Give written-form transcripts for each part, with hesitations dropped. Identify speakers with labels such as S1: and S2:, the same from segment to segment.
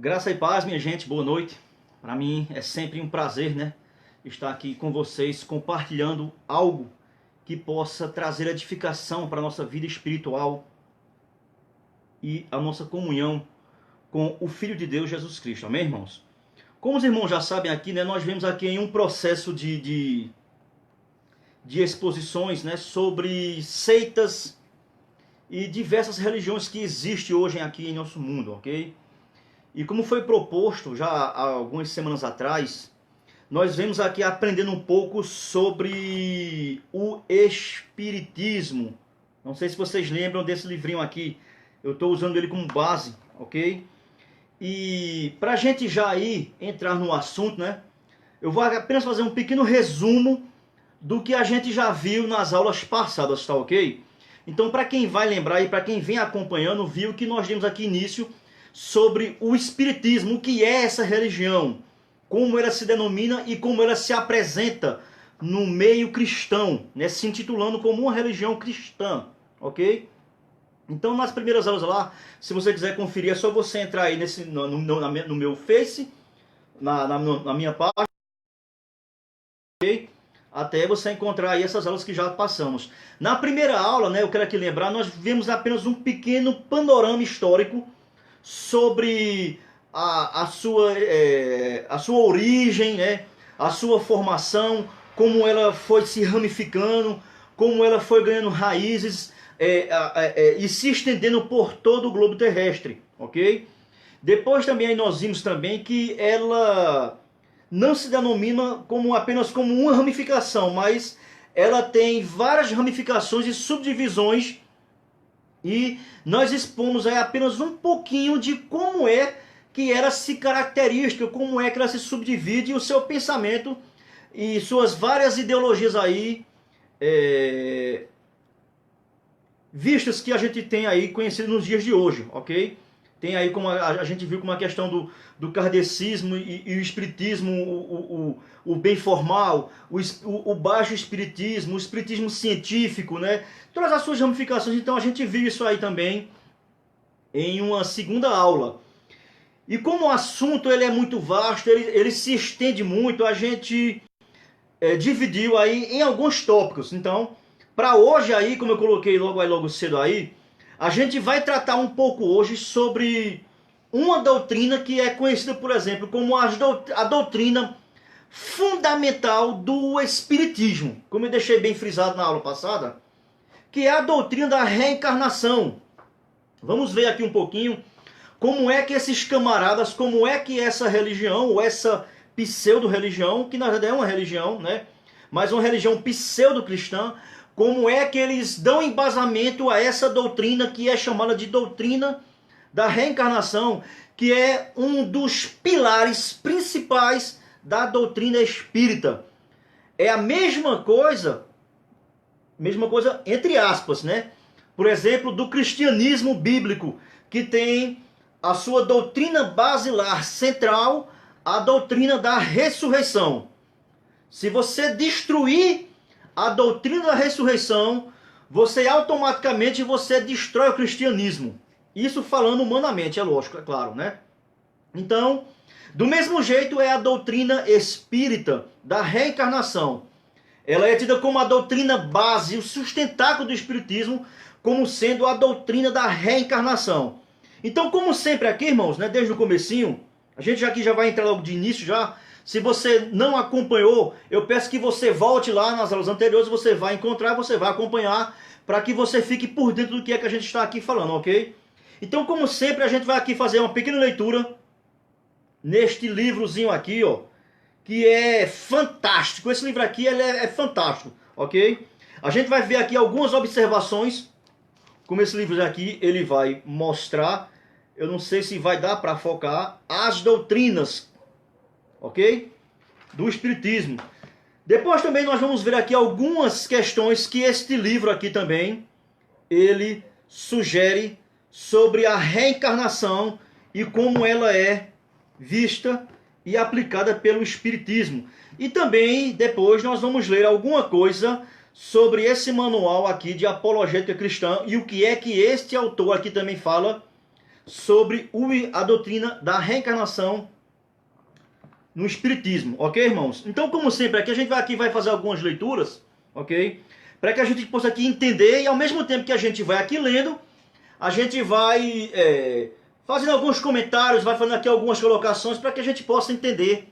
S1: Graça e paz, minha gente, boa noite. Para mim é sempre um prazer, né, estar aqui com vocês compartilhando algo que possa trazer edificação para a nossa vida espiritual e a nossa comunhão com o Filho de Deus, Jesus Cristo. Amém, irmãos? Como os irmãos já sabem aqui, né, nós vemos aqui em um processo de exposições, né, sobre seitas e diversas religiões que existem hoje aqui em nosso mundo, ok? E como foi proposto já há algumas semanas atrás, nós vemos aqui aprendendo um pouco sobre o Espiritismo. Não sei se vocês lembram desse livrinho aqui, eu estou usando ele como base, ok? E para a gente já aí entrar no assunto, né, eu vou apenas fazer um pequeno resumo do que a gente já viu nas aulas passadas, tá ok? Então, para quem vai lembrar e para quem vem acompanhando, viu que nós demos aqui início sobre o Espiritismo, o que é essa religião, como ela se denomina e como ela se apresenta no meio cristão, né, se intitulando como uma religião cristã, ok? Então, nas primeiras aulas lá, se você quiser conferir, é só você entrar aí no meu Face, na minha página, ok? Até você encontrar aí essas aulas que já passamos. Na primeira aula, né, eu quero aqui lembrar, nós vimos apenas um pequeno panorama histórico sobre a sua origem, né, a sua formação, como ela foi se ramificando, como ela foi ganhando raízes e se estendendo por todo o globo terrestre, ok? Depois também aí nós vimos também que ela não se denomina apenas como uma ramificação, mas ela tem várias ramificações e subdivisões, e nós expomos aí apenas um pouquinho de como é que ela se caracteriza, como é que ela se subdivide, o seu pensamento e suas várias ideologias aí, vistas que a gente tem aí conhecido nos dias de hoje, ok? Tem aí como a gente viu como a questão do kardecismo e o espiritismo, o bem formal, o baixo espiritismo, o espiritismo científico, né? Todas as suas ramificações. Então a gente viu isso aí também em uma segunda aula. E como o assunto ele é muito vasto, ele se estende muito, a gente dividiu aí em alguns tópicos. Então, para hoje aí, como eu coloquei logo cedo aí, a gente vai tratar um pouco hoje sobre uma doutrina que é conhecida, por exemplo, como a doutrina fundamental do Espiritismo, como eu deixei bem frisado na aula passada, que é a doutrina da reencarnação. Vamos ver aqui um pouquinho como é que esses camaradas, como é que essa religião, ou essa pseudo-religião, que na verdade é uma religião, né, mas uma religião pseudo-cristã, como é que eles dão embasamento a essa doutrina que é chamada de doutrina da reencarnação, que é um dos pilares principais da doutrina espírita. É a mesma coisa entre aspas, né? Por exemplo, do cristianismo bíblico, que tem a sua doutrina basilar central, a doutrina da ressurreição. Se você destruir a doutrina da ressurreição, você automaticamente destrói o cristianismo. Isso falando humanamente, é lógico, é claro, né? Então, do mesmo jeito é a doutrina espírita da reencarnação. Ela é tida como a doutrina base, o sustentáculo do espiritismo, como sendo a doutrina da reencarnação. Então, como sempre aqui, irmãos, né, desde o comecinho, a gente aqui já vai entrar logo de início já. Se você não acompanhou, eu peço que você volte lá nas aulas anteriores, você vai encontrar, você vai acompanhar, para que você fique por dentro do que é que a gente está aqui falando, ok? Então, como sempre, a gente vai aqui fazer uma pequena leitura neste livrozinho aqui, ó, que é fantástico. Esse livro aqui ele é fantástico, ok? A gente vai ver aqui algumas observações, como esse livro aqui ele vai mostrar. Eu não sei se vai dar para focar as doutrinas, ok? Do Espiritismo. Depois também nós vamos ver aqui algumas questões que este livro aqui também, ele sugere sobre a reencarnação e como ela é vista e aplicada pelo Espiritismo. E também depois nós vamos ler alguma coisa sobre esse manual aqui de apologética cristã e o que é que este autor aqui também fala sobre a doutrina da reencarnação no Espiritismo, ok, irmãos? Então, como sempre, aqui a gente vai fazer algumas leituras, ok? Para que a gente possa aqui entender, e ao mesmo tempo que a gente vai aqui lendo, a gente vai fazendo alguns comentários, vai fazendo aqui algumas colocações para que a gente possa entender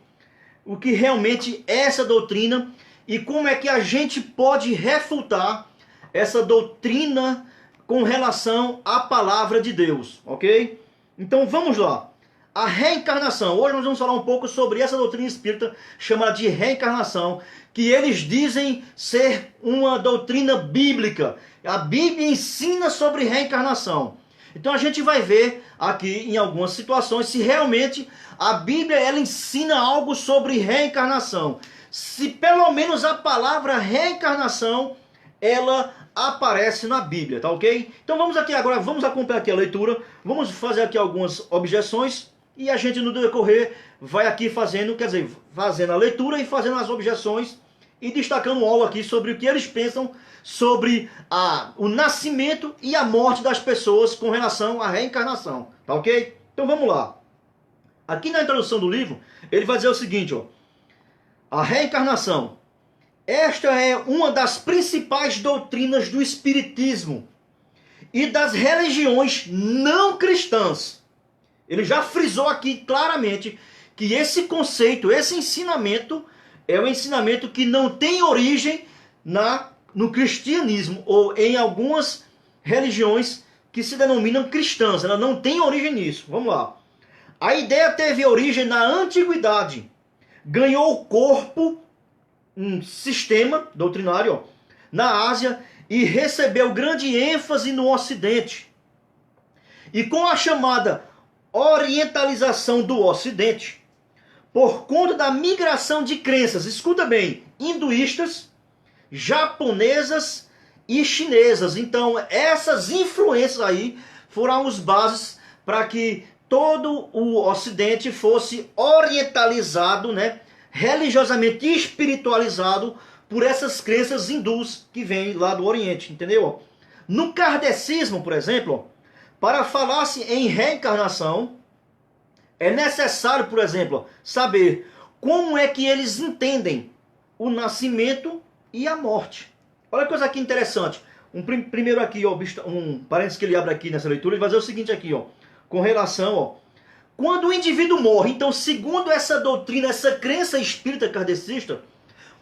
S1: o que realmente é essa doutrina e como é que a gente pode refutar essa doutrina com relação à palavra de Deus, ok? Então vamos lá. A reencarnação. Hoje nós vamos falar um pouco sobre essa doutrina espírita chamada de reencarnação, que eles dizem ser uma doutrina bíblica. A Bíblia ensina sobre reencarnação. Então a gente vai ver aqui em algumas situações se realmente a Bíblia ela ensina algo sobre reencarnação. Se pelo menos a palavra reencarnação ela aparece na Bíblia, tá ok? Então vamos aqui agora, vamos acompanhar aqui a leitura, vamos fazer aqui algumas objeções e a gente no decorrer vai aqui fazendo, quer dizer, fazendo a leitura e fazendo as objeções e destacando algo aqui sobre o que eles pensam sobre o nascimento e a morte das pessoas com relação à reencarnação, tá ok? Então vamos lá. Aqui na introdução do livro, ele vai dizer o seguinte, ó. A reencarnação. Esta é uma das principais doutrinas do Espiritismo e das religiões não cristãs. Ele já frisou aqui claramente que esse conceito, esse ensinamento, é um ensinamento que não tem origem no cristianismo ou em algumas religiões que se denominam cristãs. Ela não tem origem nisso. Vamos lá. A ideia teve origem na antiguidade. Ganhou corpo, um sistema doutrinário, ó, na Ásia e recebeu grande ênfase no Ocidente. E com a chamada orientalização do Ocidente, por conta da migração de crenças, escuta bem, hinduístas, japonesas e chinesas. Então essas influências aí foram as bases para que todo o Ocidente fosse orientalizado, né, religiosamente espiritualizado por essas crenças hindus que vêm lá do Oriente, entendeu? No kardecismo, por exemplo, para falar-se em reencarnação, é necessário, por exemplo, saber como é que eles entendem o nascimento e a morte. Olha que coisa aqui interessante. Primeiro aqui, ó, um parênteses que ele abre aqui nessa leitura, ele vai dizer o seguinte aqui, ó, com relação, ó, quando o indivíduo morre, então, segundo essa doutrina, essa crença espírita kardecista,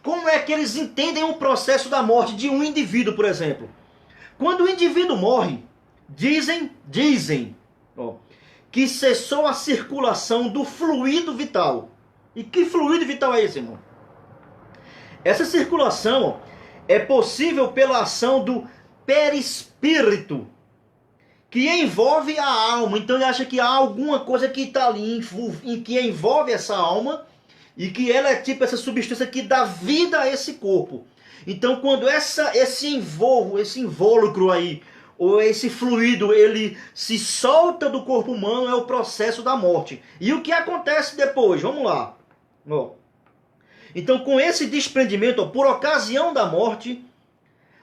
S1: como é que eles entendem o processo da morte de um indivíduo, por exemplo? Quando o indivíduo morre, dizem, ó, que cessou a circulação do fluido vital. E que fluido vital é esse, irmão? Essa circulação, ó, é possível pela ação do perispírito, que envolve a alma. Então ele acha que há alguma coisa que está ali, que envolve essa alma, e que ela é tipo essa substância que dá vida a esse corpo. Então quando esse invólucro aí, ou esse fluido, ele se solta do corpo humano, é o processo da morte. E o que acontece depois? Vamos lá. Ó. Então com esse desprendimento, ó, por ocasião da morte,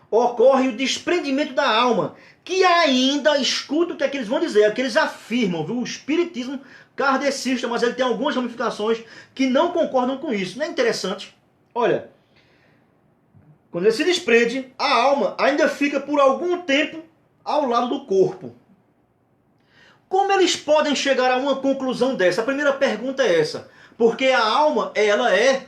S1: ocorre o desprendimento da alma, que ainda, escuta o que é que eles vão dizer, é que eles afirmam, viu? O espiritismo kardecista, mas ele tem algumas ramificações que não concordam com isso. Não é interessante? Olha, quando ele se desprende, a alma ainda fica por algum tempo ao lado do corpo. Como eles podem chegar a uma conclusão dessa? A primeira pergunta é essa. Porque a alma, ela é,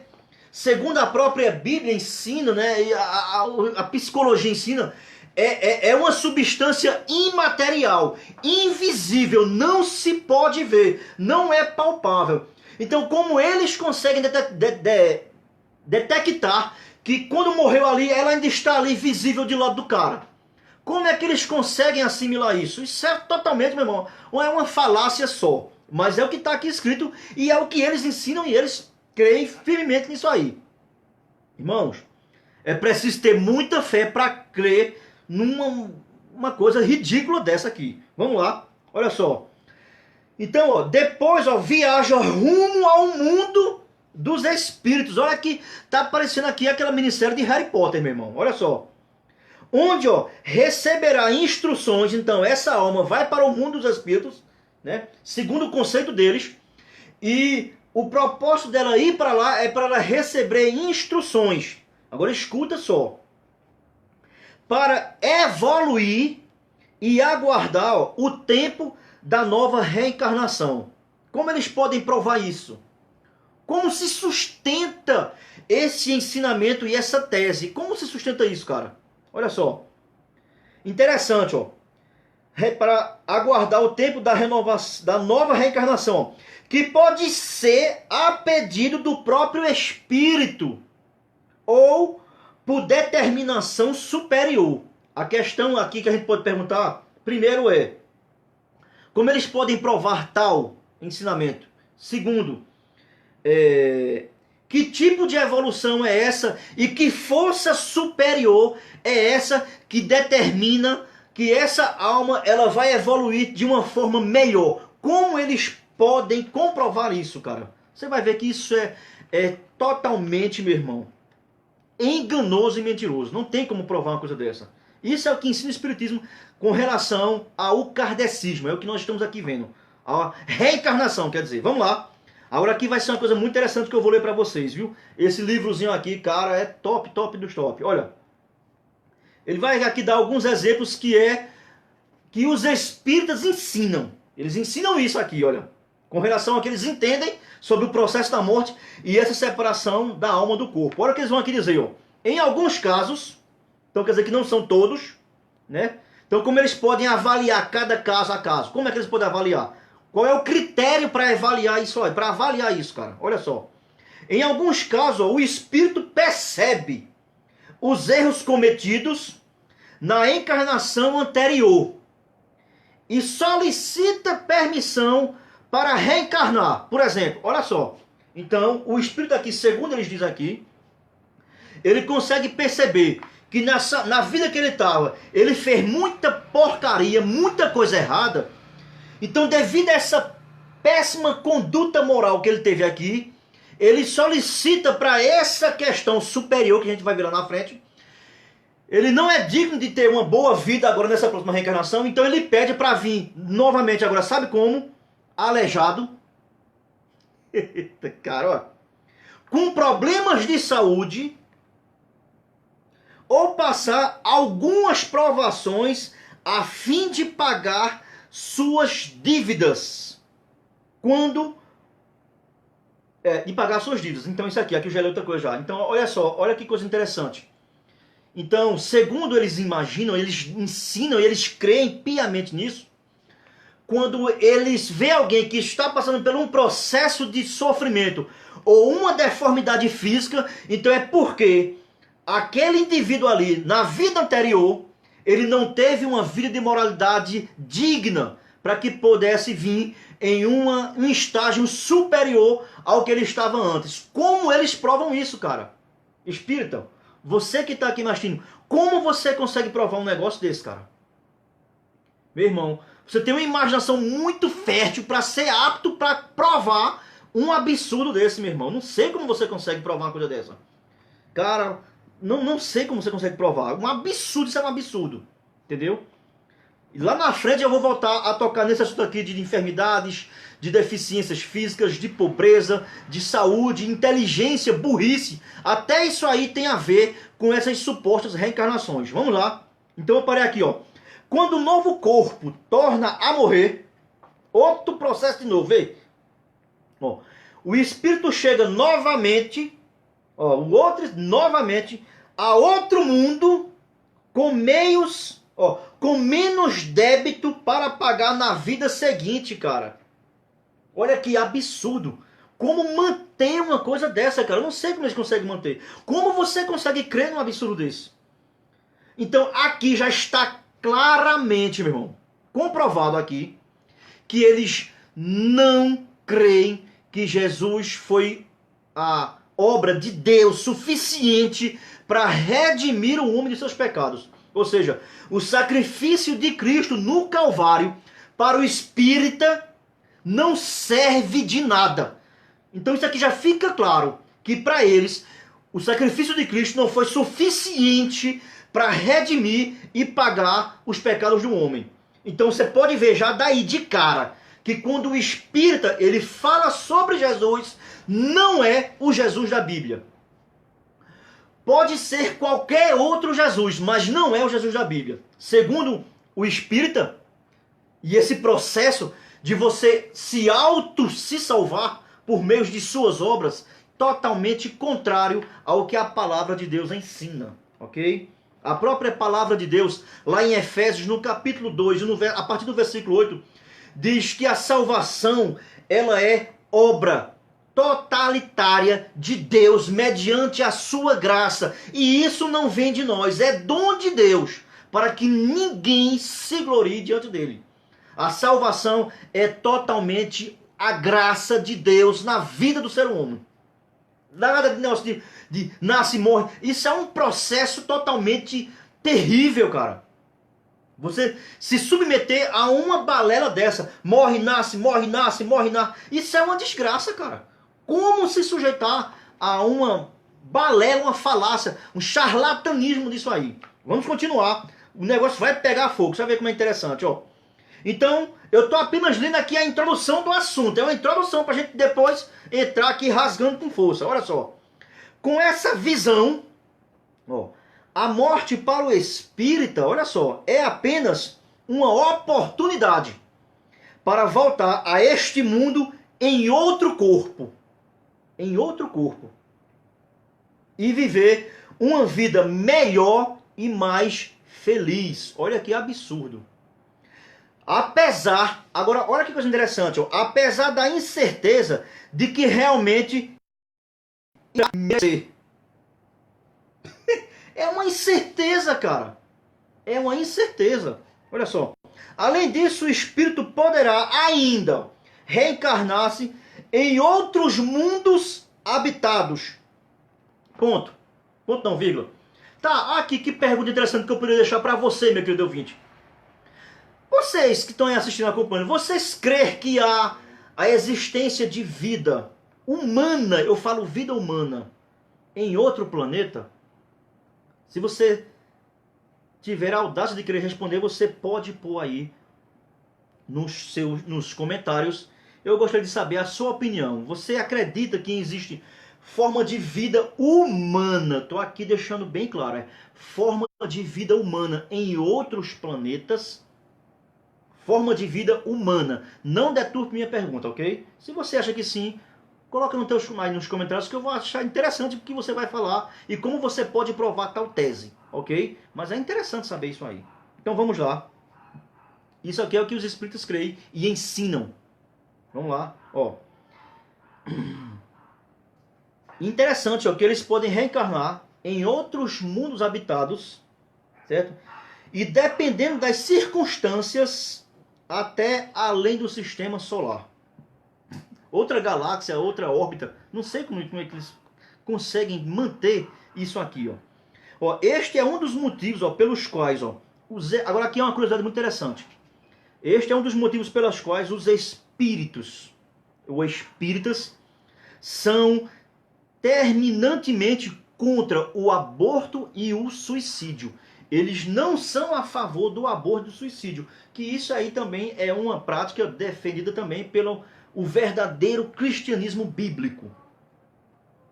S1: segundo a própria Bíblia ensina, né, e a psicologia ensina, é uma substância imaterial, invisível, não se pode ver, não é palpável. Então, como eles conseguem detectar que quando morreu ali, ela ainda está ali visível de lado do cara? Como é que eles conseguem assimilar isso? Isso é totalmente, meu irmão, é uma falácia só. Mas é o que está aqui escrito e é o que eles ensinam e eles creem firmemente nisso aí. Irmãos, é preciso ter muita fé para crer numa coisa ridícula dessa aqui. Vamos lá, olha só. Então, ó, depois, ó, viaja rumo ao mundo dos espíritos. Olha que tá aparecendo aqui aquela minissérie de Harry Potter, meu irmão. Olha só. Onde, ó, receberá instruções. Então essa alma vai para o mundo dos espíritos, né? Segundo o conceito deles. E o propósito dela ir para lá é para ela receber instruções. Agora escuta só. Para evoluir e aguardar, ó, o tempo da nova reencarnação. Como eles podem provar isso? Como se sustenta esse ensinamento e essa tese? Como se sustenta isso, cara? Olha só. Interessante, ó. Para aguardar o tempo da nova reencarnação, que pode ser a pedido do próprio espírito ou por determinação superior. A questão aqui que a gente pode perguntar, primeiro é, como eles podem provar tal ensinamento? Segundo, que tipo de evolução é essa e que força superior é essa que determina que essa alma ela vai evoluir de uma forma melhor? Como eles podem comprovar isso, cara? Você vai ver que isso é totalmente, meu irmão, enganoso e mentiroso. Não tem como provar uma coisa dessa. Isso é o que ensina o Espiritismo com relação ao kardecismo. É o que nós estamos aqui vendo. A reencarnação, quer dizer. Vamos lá. Agora aqui vai ser uma coisa muito interessante que eu vou ler para vocês, viu? Esse livrozinho aqui, cara, é top, top dos top. Olha. Ele vai aqui dar alguns exemplos que os espíritas ensinam. Eles ensinam isso aqui, olha. Com relação ao que eles entendem sobre o processo da morte e essa separação da alma do corpo. Olha o que eles vão aqui dizer, ó. Em alguns casos, então quer dizer que não são todos, né? Então como eles podem avaliar cada caso a caso? Como é que eles podem avaliar? Qual é o critério para avaliar isso aí? Para avaliar isso, cara. Olha só. Em alguns casos, ó, o espírito percebe os erros cometidos na encarnação anterior e solicita permissão para reencarnar. Por exemplo, olha só. Então, o espírito aqui, segundo eles dizem aqui, ele consegue perceber que na vida que ele estava, ele fez muita porcaria, muita coisa errada. Então, devido a essa péssima conduta moral que ele teve aqui, ele solicita para essa questão superior, que a gente vai ver lá na frente, ele não é digno de ter uma boa vida agora nessa próxima reencarnação, então ele pede para vir novamente agora, sabe como? Aleijado. Cara, ó. Com problemas de saúde, ou passar algumas provações a fim de pagar suas dívidas. De pagar suas dívidas. Então isso aqui eu já li outra coisa já. Então olha só, olha que coisa interessante. Então, segundo eles imaginam, eles ensinam, eles creem piamente nisso, quando eles veem alguém que está passando por um processo de sofrimento ou uma deformidade física, então é porque aquele indivíduo ali, na vida anterior, ele não teve uma vida de moralidade digna para que pudesse vir em um estágio superior ao que ele estava antes. Como eles provam isso, cara? Espírita, você que está aqui me assistindo, como você consegue provar um negócio desse, cara? Meu irmão, você tem uma imaginação muito fértil para ser apto para provar um absurdo desse, meu irmão. Não sei como você consegue provar uma coisa dessa. Cara, não sei como você consegue provar. Um absurdo, isso é um absurdo. Entendeu? E lá na frente eu vou voltar a tocar nesse assunto aqui de enfermidades, de deficiências físicas, de pobreza, de saúde, inteligência, burrice. Até isso aí tem a ver com essas supostas reencarnações. Vamos lá. Então eu parei aqui, ó. Quando o novo corpo torna a morrer, outro processo de novo, vê? Ó, o espírito chega novamente, ó, novamente a outro mundo com meios, ó, com menos débito para pagar na vida seguinte, cara. Olha que absurdo. Como manter uma coisa dessa, cara? Eu não sei como eles conseguem manter. Como você consegue crer num absurdo desse? Então aqui já está claramente, meu irmão, comprovado aqui, que eles não creem que Jesus foi a obra de Deus suficiente para redimir o homem de seus pecados. Ou seja, o sacrifício de Cristo no Calvário para o espírita não serve de nada. Então isso aqui já fica claro, que para eles o sacrifício de Cristo não foi suficiente para redimir e pagar os pecados do homem. Então você pode ver já daí de cara que quando o espírita ele fala sobre Jesus, não é o Jesus da Bíblia. Pode ser qualquer outro Jesus, mas não é o Jesus da Bíblia. Segundo o espírita, e esse processo de você se salvar por meio de suas obras, totalmente contrário ao que a palavra de Deus ensina, ok? A própria palavra de Deus, lá em Efésios, no capítulo 2, a partir do versículo 8, diz que a salvação, ela é obra totalitária de Deus, mediante a sua graça. E isso não vem de nós, é dom de Deus, para que ninguém se glorie diante dele. A salvação é totalmente a graça de Deus na vida do ser humano. Nada de negócio de nasce e morre. Isso é um processo totalmente terrível, cara. Você se submeter a uma balela dessa, morre, nasce, morre, nasce, morre, nasce. Isso é uma desgraça, cara. Como se sujeitar a uma balela, uma falácia, um charlatanismo disso aí? Vamos continuar. O negócio vai pegar fogo. Você vai ver como é interessante, ó. Então, eu estou apenas lendo aqui a introdução do assunto. É uma introdução para a gente depois entrar aqui rasgando com força. Olha só. Com essa visão, ó, a morte para o espírita, olha só, é apenas uma oportunidade para voltar a este mundo em outro corpo. Em outro corpo. E viver uma vida melhor e mais feliz. Olha que absurdo. Apesar, agora olha que coisa interessante, ó, apesar da incerteza de que realmente é uma incerteza, cara. É uma incerteza. Olha só. Além disso, o espírito poderá ainda reencarnar-se em outros mundos habitados. Ponto. Ponto não, vírgula. Tá, aqui que pergunta interessante que eu poderia deixar para você, meu querido ouvinte. Vocês que estão aí assistindo, acompanhando, vocês creem que há a existência de vida humana, eu falo vida humana, em outro planeta? Se você tiver a audácia de querer responder, você pode pôr aí nos comentários. Eu gostaria de saber a sua opinião. Você acredita que existe forma de vida humana? Estou aqui deixando bem claro, forma de vida humana em outros planetas? Forma de vida humana. Não deturpe minha pergunta, ok? Se você acha que sim, coloca nos comentários que eu vou achar interessante o que você vai falar e como você pode provar tal tese, ok? Mas é interessante saber isso aí. Então vamos lá. Isso aqui é o que os espíritos creem e ensinam. Vamos lá, ó. Interessante, ó, que eles podem reencarnar em outros mundos habitados, certo? E dependendo das circunstâncias, até além do sistema solar. Outra galáxia, outra órbita. Não sei como é que eles conseguem manter isso aqui, ó. Ó, este é um dos motivos, ó, pelos quais, ó, agora aqui é uma curiosidade muito interessante. Este é um dos motivos pelos quais os espíritos, ou espíritas, são terminantemente contra o aborto e o suicídio. Eles não são a favor do aborto e do suicídio, que isso aí também é uma prática defendida também pelo o verdadeiro cristianismo bíblico.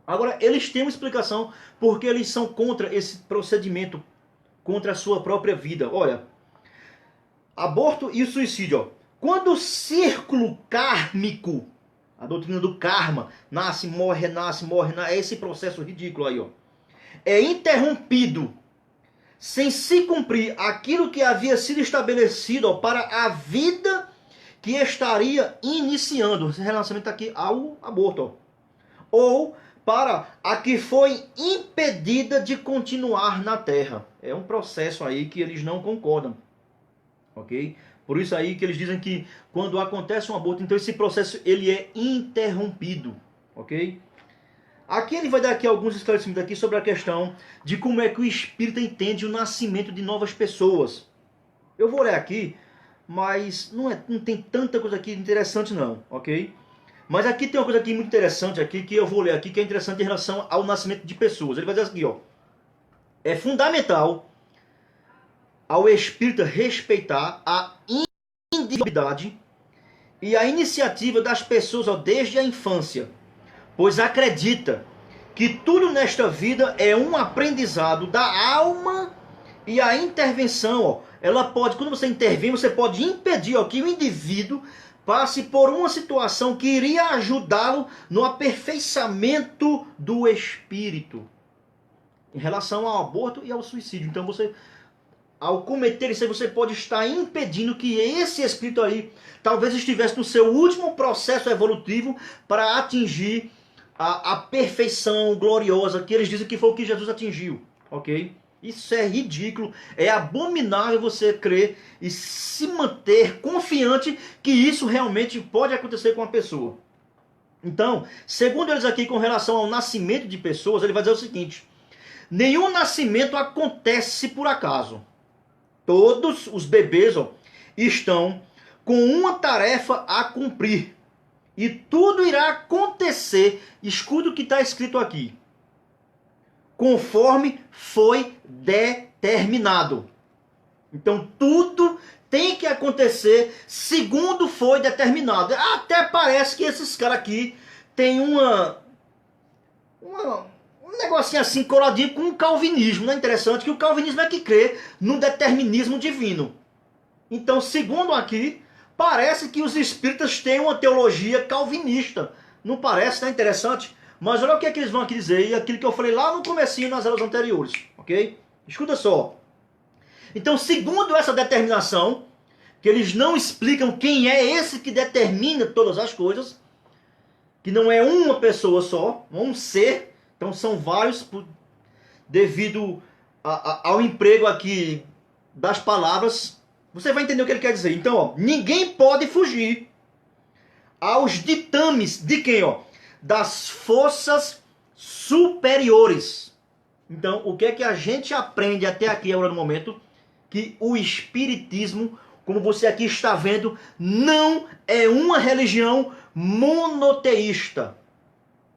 S1: Agora, eles têm uma explicação porque eles são contra esse procedimento, contra a sua própria vida. Olha, aborto e o suicídio, ó. Quando o círculo kármico, a doutrina do karma, nasce, morre, é esse processo ridículo aí, ó, é interrompido sem se cumprir aquilo que havia sido estabelecido, ó, para a vida que estaria iniciando, esse relacionamento aqui ao aborto, ó, ou para a que foi impedida de continuar na Terra. É um processo aí que eles não concordam, ok? Por isso aí que eles dizem que quando acontece um aborto, então esse processo ele é interrompido, ok? Aqui ele vai dar aqui alguns esclarecimentos aqui sobre a questão de como é que o espírito entende o nascimento de novas pessoas. Eu vou ler aqui, mas não tem tanta coisa aqui interessante não, ok? Mas aqui tem uma coisa aqui muito interessante aqui que eu vou ler aqui que é interessante em relação ao nascimento de pessoas. Ele vai dizer aqui, ó, é fundamental ao espírito respeitar a individualidade e a iniciativa das pessoas, ó, desde a infância, pois acredita que tudo nesta vida é um aprendizado da alma e a intervenção, ó, ela pode, quando você intervém, você pode impedir, ó, que o indivíduo passe por uma situação que iria ajudá-lo no aperfeiçoamento do espírito em relação ao aborto e ao suicídio. Então você, ao cometer isso aí, você pode estar impedindo que esse espírito aí talvez estivesse no seu último processo evolutivo para atingir a perfeição gloriosa que eles dizem que foi o que Jesus atingiu, ok? Isso é ridículo, é abominável você crer e se manter confiante que isso realmente pode acontecer com uma pessoa. Então, segundo eles aqui com relação ao nascimento de pessoas, ele vai dizer o seguinte: nenhum nascimento acontece por acaso. Todos os bebês, ó, estão com uma tarefa a cumprir. E tudo irá acontecer, escuta o que está escrito aqui, conforme foi determinado. Então tudo tem que acontecer segundo foi determinado. Até parece que esses caras aqui têm um negocinho assim coladinho com o calvinismo. Não é interessante que o calvinismo é que crê no determinismo divino. Então, segundo aqui, parece que os espíritas têm uma teologia calvinista. Não parece, não é interessante? Mas olha o que é que eles vão aqui dizer, e aquilo que eu falei lá no comecinho nas aulas anteriores, ok? Escuta só. Então, segundo essa determinação, que eles não explicam quem é esse que determina todas as coisas, que não é uma pessoa só, um ser, então são vários, devido ao emprego aqui das palavras, você vai entender o que ele quer dizer. Então, ó, ninguém pode fugir aos ditames de quem, ó? Das forças superiores. Então, o que é que a gente aprende até aqui agora no momento? Que o espiritismo, como você aqui está vendo, não é uma religião monoteísta,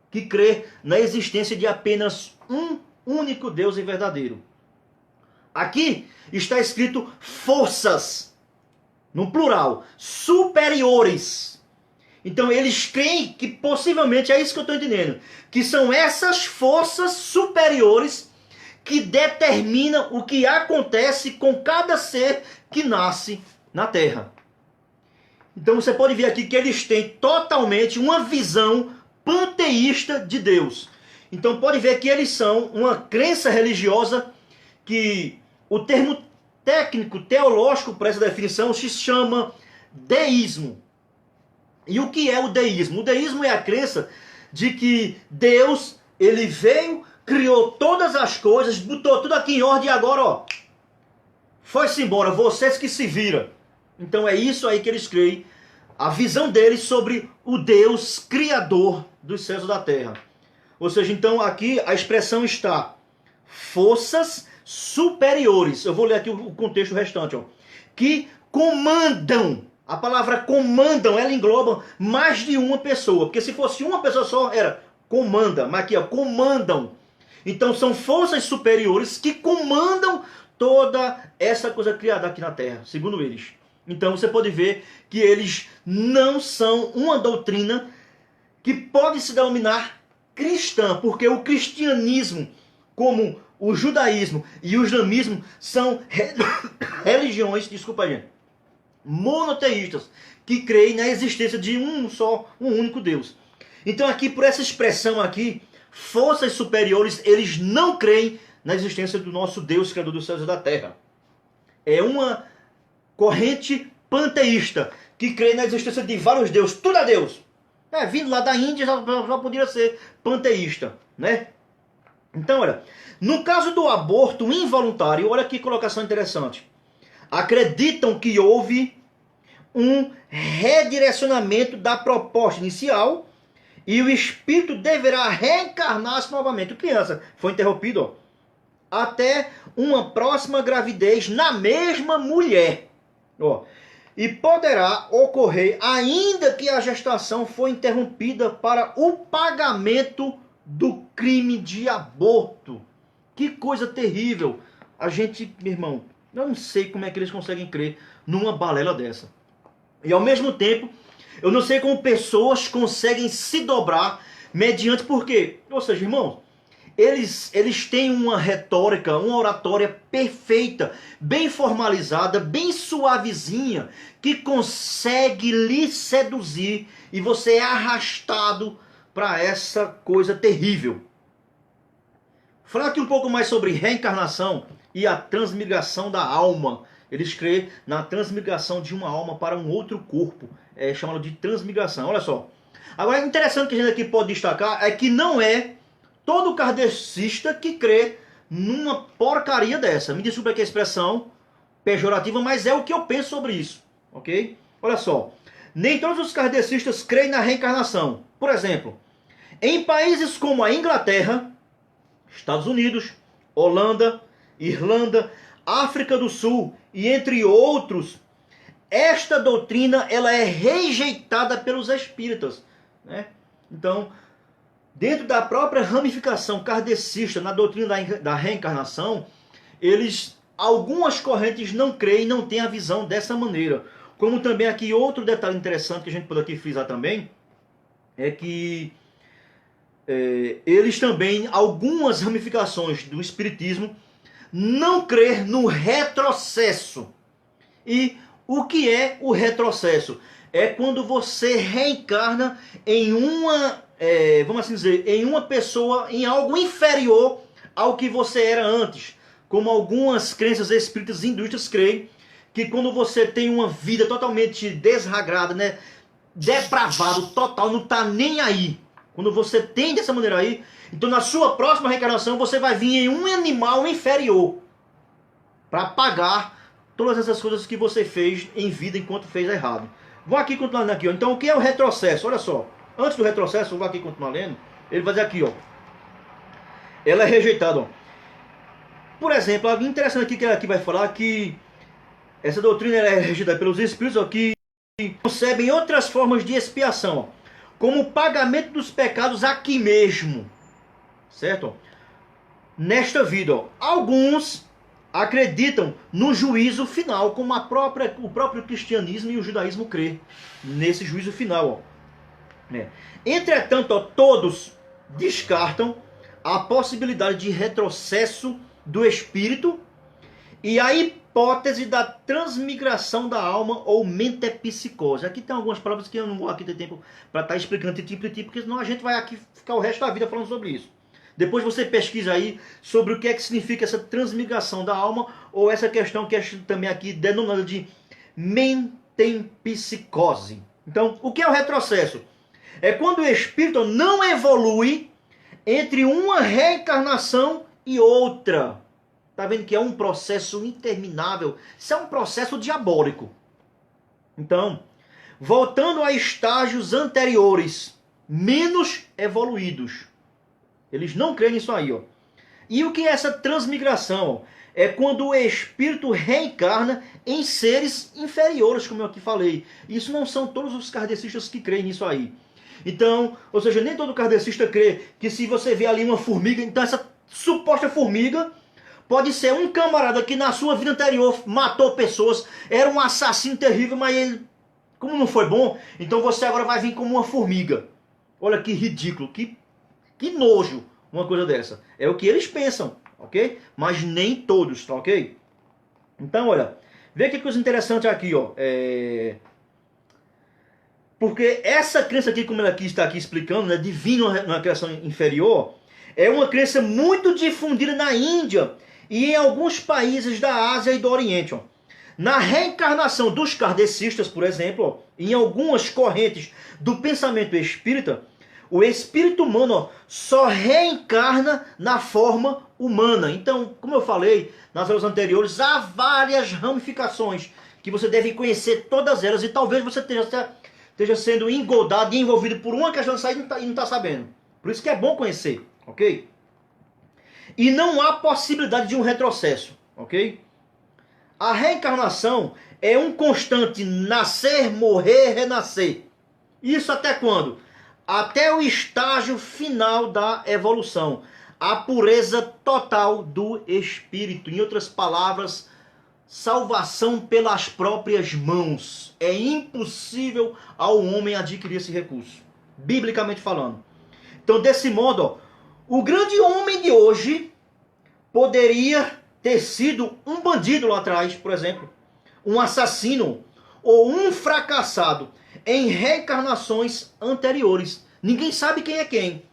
S1: que crê na existência de apenas um único Deus e verdadeiro. Aqui está escrito forças, no plural, superiores. Então eles creem que possivelmente, é isso que eu estou entendendo, que são essas forças superiores que determinam o que acontece com cada ser que nasce na Terra. Então você pode ver aqui que eles têm totalmente uma visão panteísta de Deus. Então pode ver que eles são uma crença religiosa que o termo técnico, teológico para essa definição se chama deísmo. E o que é o deísmo? O deísmo é a crença de que Deus, ele veio, criou todas as coisas, botou tudo aqui em ordem e agora, ó, foi-se embora, vocês que se viram. Então é isso aí que eles creem, a visão deles sobre o Deus criador dos céus e da terra. Ou seja, então aqui a expressão está forças superiores. Eu vou ler aqui o contexto restante, ó, que comandam. A palavra comandam, ela engloba mais de uma pessoa. Porque se fosse uma pessoa só, era comanda. Mas aqui, ó, comandam. Então são forças superiores que comandam toda essa coisa criada aqui na Terra, segundo eles. Então você pode ver que eles não são uma doutrina que pode se denominar cristã, porque o cristianismo, como o judaísmo e o islamismo, são religiões, desculpa gente, monoteístas, que creem na existência de um único Deus. Então aqui, por essa expressão aqui, forças superiores, eles não creem na existência do nosso Deus, criador dos céus e da terra. É uma corrente panteísta, que crê na existência de vários deuses, tudo é Deus. Vindo lá da Índia, já poderia ser panteísta, né? Então, olha, no caso do aborto involuntário, olha que colocação interessante. Acreditam que houve um redirecionamento da proposta inicial e o espírito deverá reencarnar-se novamente. Criança, foi interrompido, ó, até uma próxima gravidez na mesma mulher. Ó, e poderá ocorrer ainda que a gestação foi interrompida para o pagamento do crime de aborto. Que coisa terrível. A gente, meu irmão, eu não sei como é que eles conseguem crer numa balela dessa. E ao mesmo tempo, Eu não sei como pessoas conseguem se dobrar mediante por quê? Ou seja, irmão, eles têm uma retórica, uma oratória perfeita, bem formalizada, bem suavezinha, que consegue lhe seduzir e você é arrastado para essa coisa terrível. Falar aqui um pouco mais sobre reencarnação e a transmigração da alma. Eles creem na transmigração de uma alma para um outro corpo, chamado de transmigração. Olha só. Agora, interessante que a gente aqui pode destacar é que não é todo kardecista que crê numa porcaria dessa. Me desculpe aqui a expressão pejorativa, mas é o que eu penso sobre isso, ok? Olha só, nem todos os kardecistas creem na reencarnação. Por exemplo, em países como a Inglaterra, Estados Unidos, Holanda, Irlanda, África do Sul e entre outros, esta doutrina ela é rejeitada pelos espíritas, né? Então, dentro da própria ramificação kardecista na doutrina da reencarnação, algumas correntes não creem, não têm a visão dessa maneira. Como também aqui outro detalhe interessante que a gente pode aqui frisar também, é que eles também, algumas ramificações do espiritismo, não creem no retrocesso. E o que é o retrocesso? É quando você reencarna em uma vamos assim dizer, em uma pessoa, em algo inferior ao que você era antes. Como algumas crenças espíritas hinduístas creem, que quando você tem uma vida totalmente desregrada, né, depravado, total, não está nem aí. Quando você tem dessa maneira aí, então na sua próxima reencarnação você vai vir em um animal inferior para pagar todas essas coisas que você fez em vida enquanto fez errado. Vou aqui continuando aqui, ó. Então o que é o retrocesso? Olha só. Antes do retrocesso, vou aqui continuar lendo. Ele vai dizer aqui, ó. Ela é rejeitada, ó. Por exemplo, algo interessante aqui que ela aqui vai falar que essa doutrina é rejeitada pelos espíritos, ó, que concebem outras formas de expiação, ó, como o pagamento dos pecados aqui mesmo, certo? Nesta vida, ó. Alguns acreditam no juízo final, como o próprio cristianismo e o judaísmo crê nesse juízo final, ó. Entretanto, ó, todos descartam a possibilidade de retrocesso do espírito e a hipótese da transmigração da alma ou metempsicose. Aqui tem algumas palavras que eu não vou aqui ter tempo para estar explicando tipo, porque senão a gente vai aqui ficar o resto da vida falando sobre isso. Depois você pesquisa aí sobre o que é que significa essa transmigração da alma ou essa questão que é também aqui denominada de metempsicose. Então, o que é o retrocesso? É quando o espírito não evolui entre uma reencarnação e outra. Está vendo que é um processo interminável? Isso é um processo diabólico. Então, voltando a estágios anteriores, menos evoluídos. Eles não creem nisso aí, ó. E o que é essa transmigração? É quando o espírito reencarna em seres inferiores, como eu aqui falei. Isso não são todos os kardecistas que creem nisso aí. Então, ou seja, nem todo kardecista crê que se você vê ali uma formiga, então essa suposta formiga pode ser um camarada que na sua vida anterior matou pessoas, era um assassino terrível, mas ele, como não foi bom, então você agora vai vir como uma formiga. Olha que ridículo, que nojo uma coisa dessa. É o que eles pensam, ok? Mas nem todos, tá ok? Então, olha, vê que coisa interessante aqui, ó. Porque essa crença aqui, como ela aqui está aqui explicando, né, divino na criação inferior, é uma crença muito difundida na Índia e em alguns países da Ásia e do Oriente. Ó. Na reencarnação dos kardecistas, por exemplo, ó, em algumas correntes do pensamento espírita, o espírito humano ó, só reencarna na forma humana. Então, como eu falei nas aulas anteriores, há várias ramificações que você deve conhecer todas elas e talvez você esteja sendo engodado e envolvido por uma questão de sair e não está sabendo. Por isso que é bom conhecer, ok? E não há possibilidade de um retrocesso, ok? A reencarnação é um constante nascer, morrer, renascer. Isso até quando? Até o estágio final da evolução. A pureza total do espírito. Em outras palavras, salvação pelas próprias mãos. É impossível ao homem adquirir esse recurso, biblicamente falando. Então, desse modo, ó, o grande homem de hoje poderia ter sido um bandido lá atrás, por exemplo, um assassino ou um fracassado em reencarnações anteriores. Ninguém sabe quem é quem.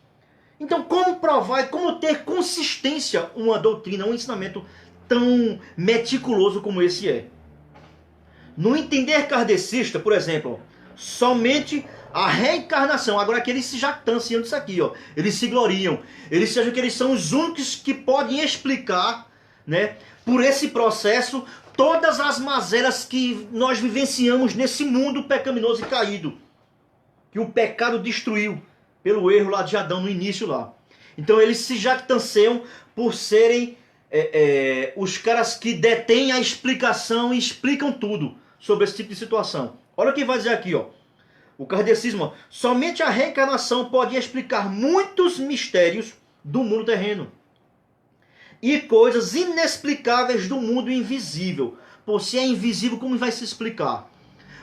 S1: Então, como provar e como ter consistência uma doutrina, um ensinamento tão meticuloso como esse é? No entender kardecista, por exemplo, somente a reencarnação. Agora que eles se jactanciam disso aqui, ó. Eles se gloriam. Eles acham que eles são os únicos que podem explicar, né, por esse processo, todas as mazelas que nós vivenciamos nesse mundo pecaminoso e caído. Que o pecado destruiu pelo erro lá de Adão no início lá. Então eles se jactanciam por serem os caras que detêm a explicação e explicam tudo sobre esse tipo de situação. Olha o que vai dizer aqui, ó. O kardecismo, ó. Somente a reencarnação pode explicar muitos mistérios do mundo terreno e coisas inexplicáveis do mundo invisível. Pô, se é invisível, como vai se explicar?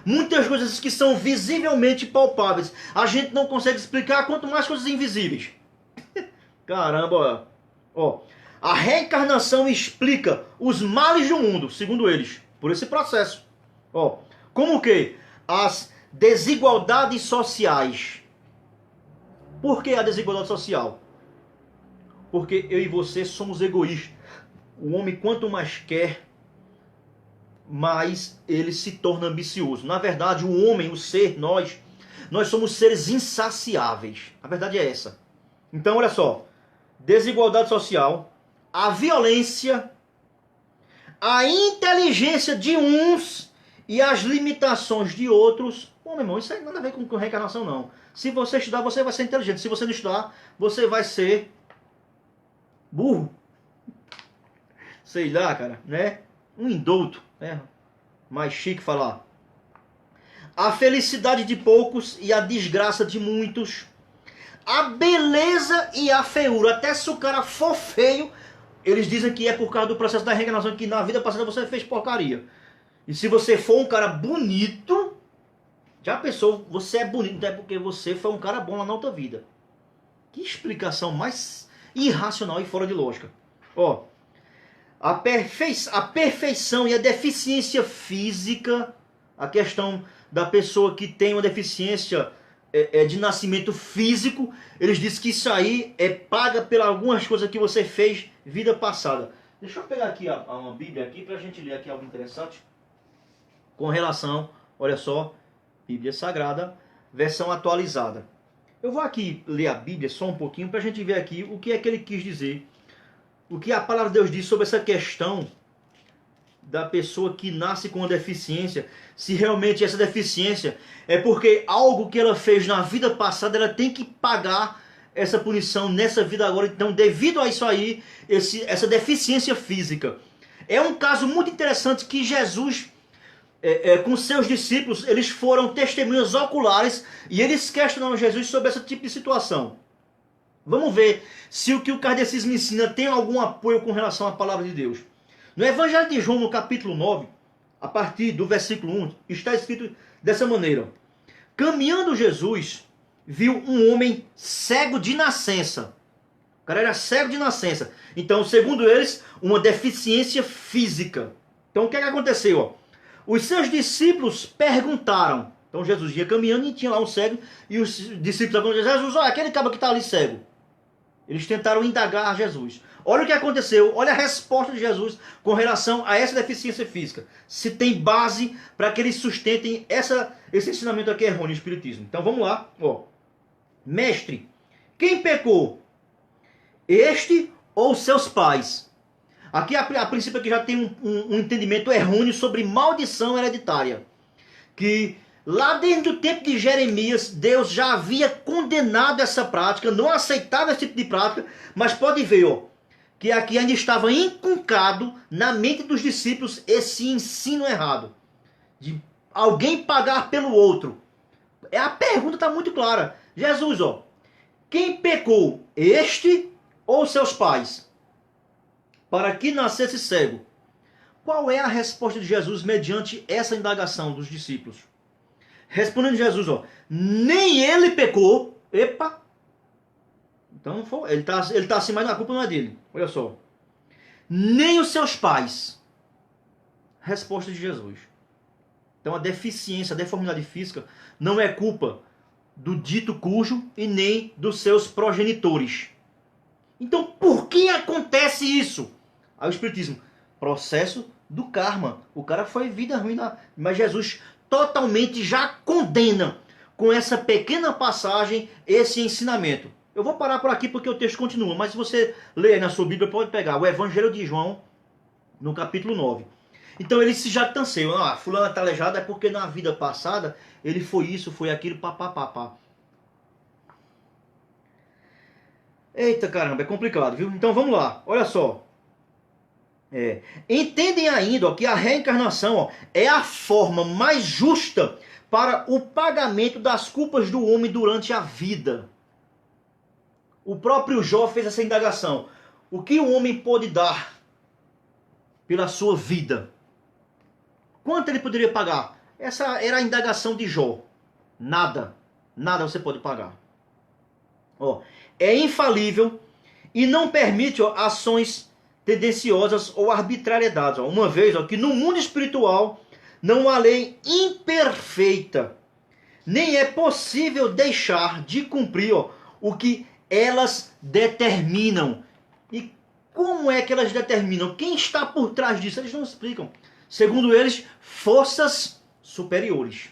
S1: Muitas coisas que são visivelmente palpáveis, a gente não consegue explicar, quanto mais coisas invisíveis. Caramba, ó. A reencarnação explica os males do mundo, segundo eles, por esse processo. Ó, como que? As desigualdades sociais. Por que a desigualdade social? Porque eu e você somos egoístas. O homem, quanto mais quer, mais ele se torna ambicioso. Na verdade, o homem, o ser, nós somos seres insaciáveis. A verdade é essa. Então, olha só. Desigualdade social, a violência, a inteligência de uns e as limitações de outros. Bom, meu irmão, isso aí não tem nada a ver com reencarnação, não. Se você estudar, você vai ser inteligente. Se você não estudar, você vai ser burro. Sei lá, cara, né? Um indouto, né? Mais chique falar. A felicidade de poucos e a desgraça de muitos. A beleza e a feiura. Até se o cara for feio, eles dizem que é por causa do processo da reencarnação, que na vida passada você fez porcaria. E se você for um cara bonito, já pensou, você é bonito, não é porque você foi um cara bom lá na outra vida. Que explicação mais irracional e fora de lógica. Ó, a perfeição e a deficiência física, a questão da pessoa que tem uma deficiência de nascimento físico, eles dizem que isso aí é paga por algumas coisas que você fez vida passada. Deixa eu pegar aqui uma Bíblia aqui para a gente ler aqui algo interessante com relação, olha só, Bíblia Sagrada, versão atualizada. Eu vou aqui ler a Bíblia só um pouquinho para a gente ver aqui o que é que ele quis dizer, o que a palavra de Deus diz sobre essa questão da pessoa que nasce com uma deficiência, se realmente essa deficiência é porque algo que ela fez na vida passada, ela tem que pagar essa punição nessa vida agora. Então, devido a isso aí, essa deficiência física. É um caso muito interessante que Jesus, com seus discípulos, eles foram testemunhas oculares e eles questionaram Jesus sobre esse tipo de situação. Vamos ver se o que o kardecismo ensina tem algum apoio com relação à palavra de Deus. No Evangelho de João, no capítulo 9, a partir do versículo 1, está escrito dessa maneira. Caminhando Jesus, viu um homem cego de nascença. O cara era cego de nascença. Então, segundo eles, uma deficiência física. Então, o que é que aconteceu? Ó? Os seus discípulos perguntaram. Então, Jesus ia caminhando e tinha lá um cego. E os discípulos perguntaram, Jesus, olha, aquele cara que está ali cego. Eles tentaram indagar a Jesus. Olha o que aconteceu, olha a resposta de Jesus com relação a essa deficiência física. Se tem base para que eles sustentem esse ensinamento aqui errôneo, o espiritismo. Então vamos lá. Ó. Mestre, quem pecou? Este ou seus pais? Aqui a princípio aqui já tem um entendimento errôneo sobre maldição hereditária. Que lá desde o tempo de Jeremias, Deus já havia condenado essa prática, não aceitava esse tipo de prática, mas pode ver, ó, que aqui ainda estava inculcado na mente dos discípulos esse ensino errado. De alguém pagar pelo outro. A pergunta está muito clara. Jesus, ó, quem pecou? Este ou seus pais? Para que nascesse cego? qual é a resposta de Jesus mediante essa indagação dos discípulos? Respondendo Jesus, ó, nem ele pecou. Epa! Então ele tá assim, mas a culpa não é dele. Olha só. Nem os seus pais. Resposta de Jesus. Então a deficiência, a deformidade física não é culpa do dito cujo e nem dos seus progenitores. Então por que acontece isso? Aí o Espiritismo, processo do karma. O cara foi vida ruim, mas Jesus totalmente já condena com essa pequena passagem esse ensinamento. Eu vou parar por aqui porque o texto continua, mas se você ler na sua Bíblia, pode pegar o Evangelho de João, no capítulo 9. Então ele se jactanceiam. Ah, fulano está aleijado é porque na vida passada ele foi isso, foi aquilo, papapá. Eita caramba, é complicado, viu? Então vamos lá, olha só. Entendem ainda ó, que a reencarnação ó, é a forma mais justa para o pagamento das culpas do homem durante a vida. O próprio Jó fez essa indagação. O que o homem pode dar pela sua vida? Quanto ele poderia pagar? Essa era a indagação de Jó. Nada. Nada você pode pagar. Ó, é infalível e não permite ó, ações tendenciosas ou arbitrariedades. Ó. Uma vez ó, que no mundo espiritual não há lei imperfeita. Nem é possível deixar de cumprir ó, o que elas determinam. E como é que elas determinam? Quem está por trás disso? Eles não explicam. Segundo eles, forças superiores.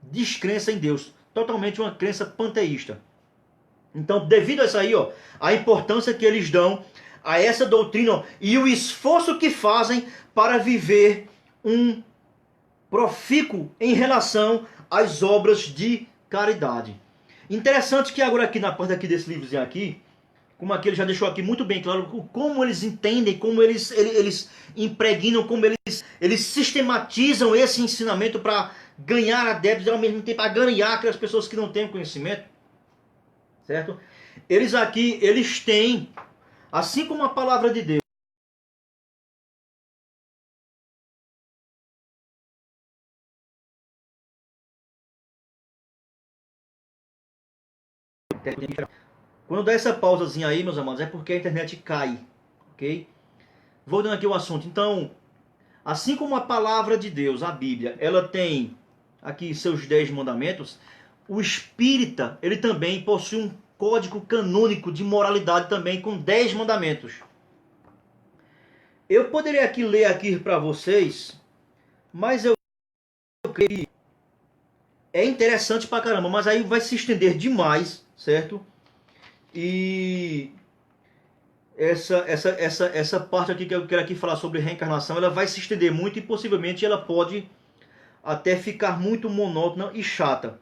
S1: Descrença em Deus. Totalmente uma crença panteísta. Então, devido a isso aí, ó, a importância que eles dão a essa doutrina ó, e o esforço que fazem para viver um profícuo em relação às obras de caridade. Interessante que agora aqui na parte aqui desse livrozinho aqui, como aqui ele já deixou aqui muito bem claro como eles entendem, como eles impregnam, como eles sistematizam esse ensinamento para ganhar adeptos e ao mesmo tempo ganhar aquelas pessoas que não têm conhecimento. Certo? Eles têm, assim como a palavra de Deus, quando dá essa pausazinha aí, meus amados, é porque a internet cai, ok? Voltando aqui ao assunto. Então, assim como a palavra de Deus, a Bíblia, ela tem aqui seus 10 mandamentos, o espírita, ele também possui um código canônico de moralidade também com 10 mandamentos. Eu poderia aqui ler aqui para vocês, mas eu creio que é interessante pra caramba, mas aí vai se estender demais, certo? E essa parte aqui que eu quero aqui falar sobre reencarnação, ela vai se estender muito e possivelmente ela pode até ficar muito monótona e chata.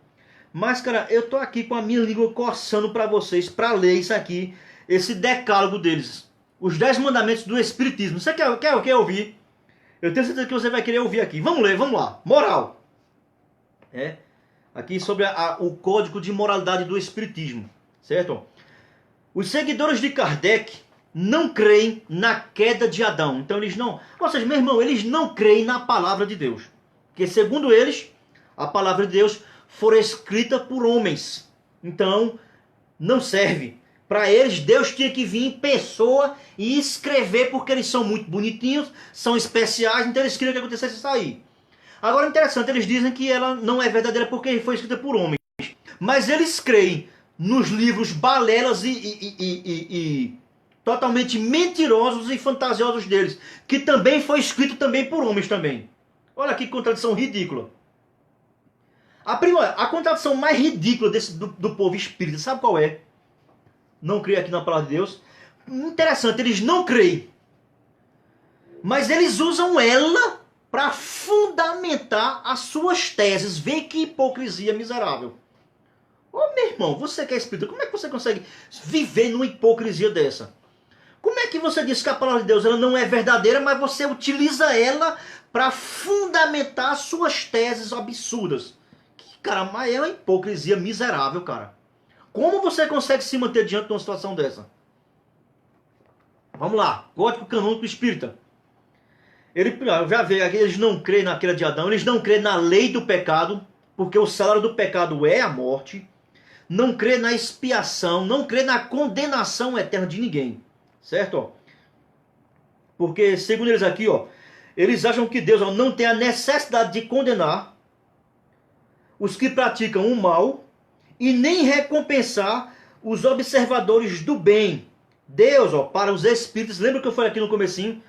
S1: Mas, cara, eu tô aqui com a minha língua coçando para vocês, para ler isso aqui, esse decálogo deles. Os 10 mandamentos do Espiritismo. Você quer ouvir? Eu tenho certeza que você vai querer ouvir aqui. Vamos ler, vamos lá. Moral. Aqui sobre o código de moralidade do Espiritismo. Certo? Os seguidores de Kardec não creem na queda de Adão. Então eles não... Ou seja, meu irmão, eles não creem na palavra de Deus. Porque segundo eles, a palavra de Deus foi escrita por homens. Então, não serve. Para eles, Deus tinha que vir em pessoa e escrever, porque eles são muito bonitinhos, são especiais, então eles queriam que acontecesse isso aí. Agora, interessante, eles dizem que ela não é verdadeira porque foi escrita por homens. Mas eles creem nos livros balelas e totalmente mentirosos e fantasiosos deles, que também foi escrito também por homens também. Olha que contradição ridícula. A contradição mais ridícula do povo espírita, sabe qual é? Não creio aqui na palavra de Deus. Interessante, eles não creem. Mas eles usam ela para fundamentar as suas teses. Vê que hipocrisia miserável. Ô meu irmão, você que é espírita, como é que você consegue viver numa hipocrisia dessa? Como é que você diz que a palavra de Deus ela não é verdadeira, mas você utiliza ela para fundamentar as suas teses absurdas? Cara, mas é uma hipocrisia miserável, cara. Como você consegue se manter diante de uma situação dessa? Vamos lá. Código Canônico Espírita. Ele já vê aqui, eles não creem na queda de Adão, eles não creem na lei do pecado, porque o salário do pecado é a morte. Não crê na expiação, não crê na condenação eterna de ninguém. Certo? Ó? Porque, segundo eles aqui, ó, eles acham que Deus não tem a necessidade de condenar os que praticam o mal e nem recompensar os observadores do bem. Deus, ó, para os espíritos, lembra que eu falei aqui no comecinho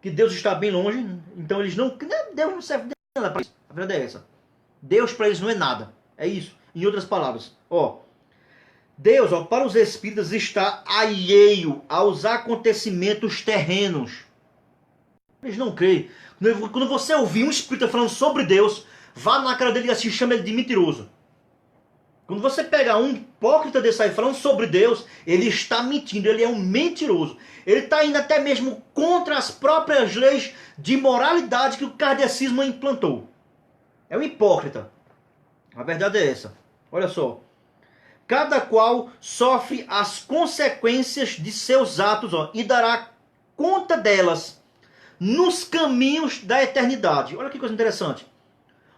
S1: que Deus está bem longe, então eles não, Deus não serve de nada para isso. A verdade é essa. Deus para eles não é nada. É isso. Em outras palavras, ó, Deus, ó, para os espíritas está alheio aos acontecimentos terrenos. Eles não creem. Quando você ouvir um espírita falando sobre Deus, vá na cara dele e assim chama ele de mentiroso. Quando você pegar um hipócrita desse aí falando sobre Deus, ele está mentindo, ele é um mentiroso. Ele está indo até mesmo contra as próprias leis de moralidade que o kardecismo implantou. É um hipócrita. A verdade é essa. Olha só. Cada qual sofre as consequências de seus atos, ó, e dará conta delas nos caminhos da eternidade. Olha que coisa interessante.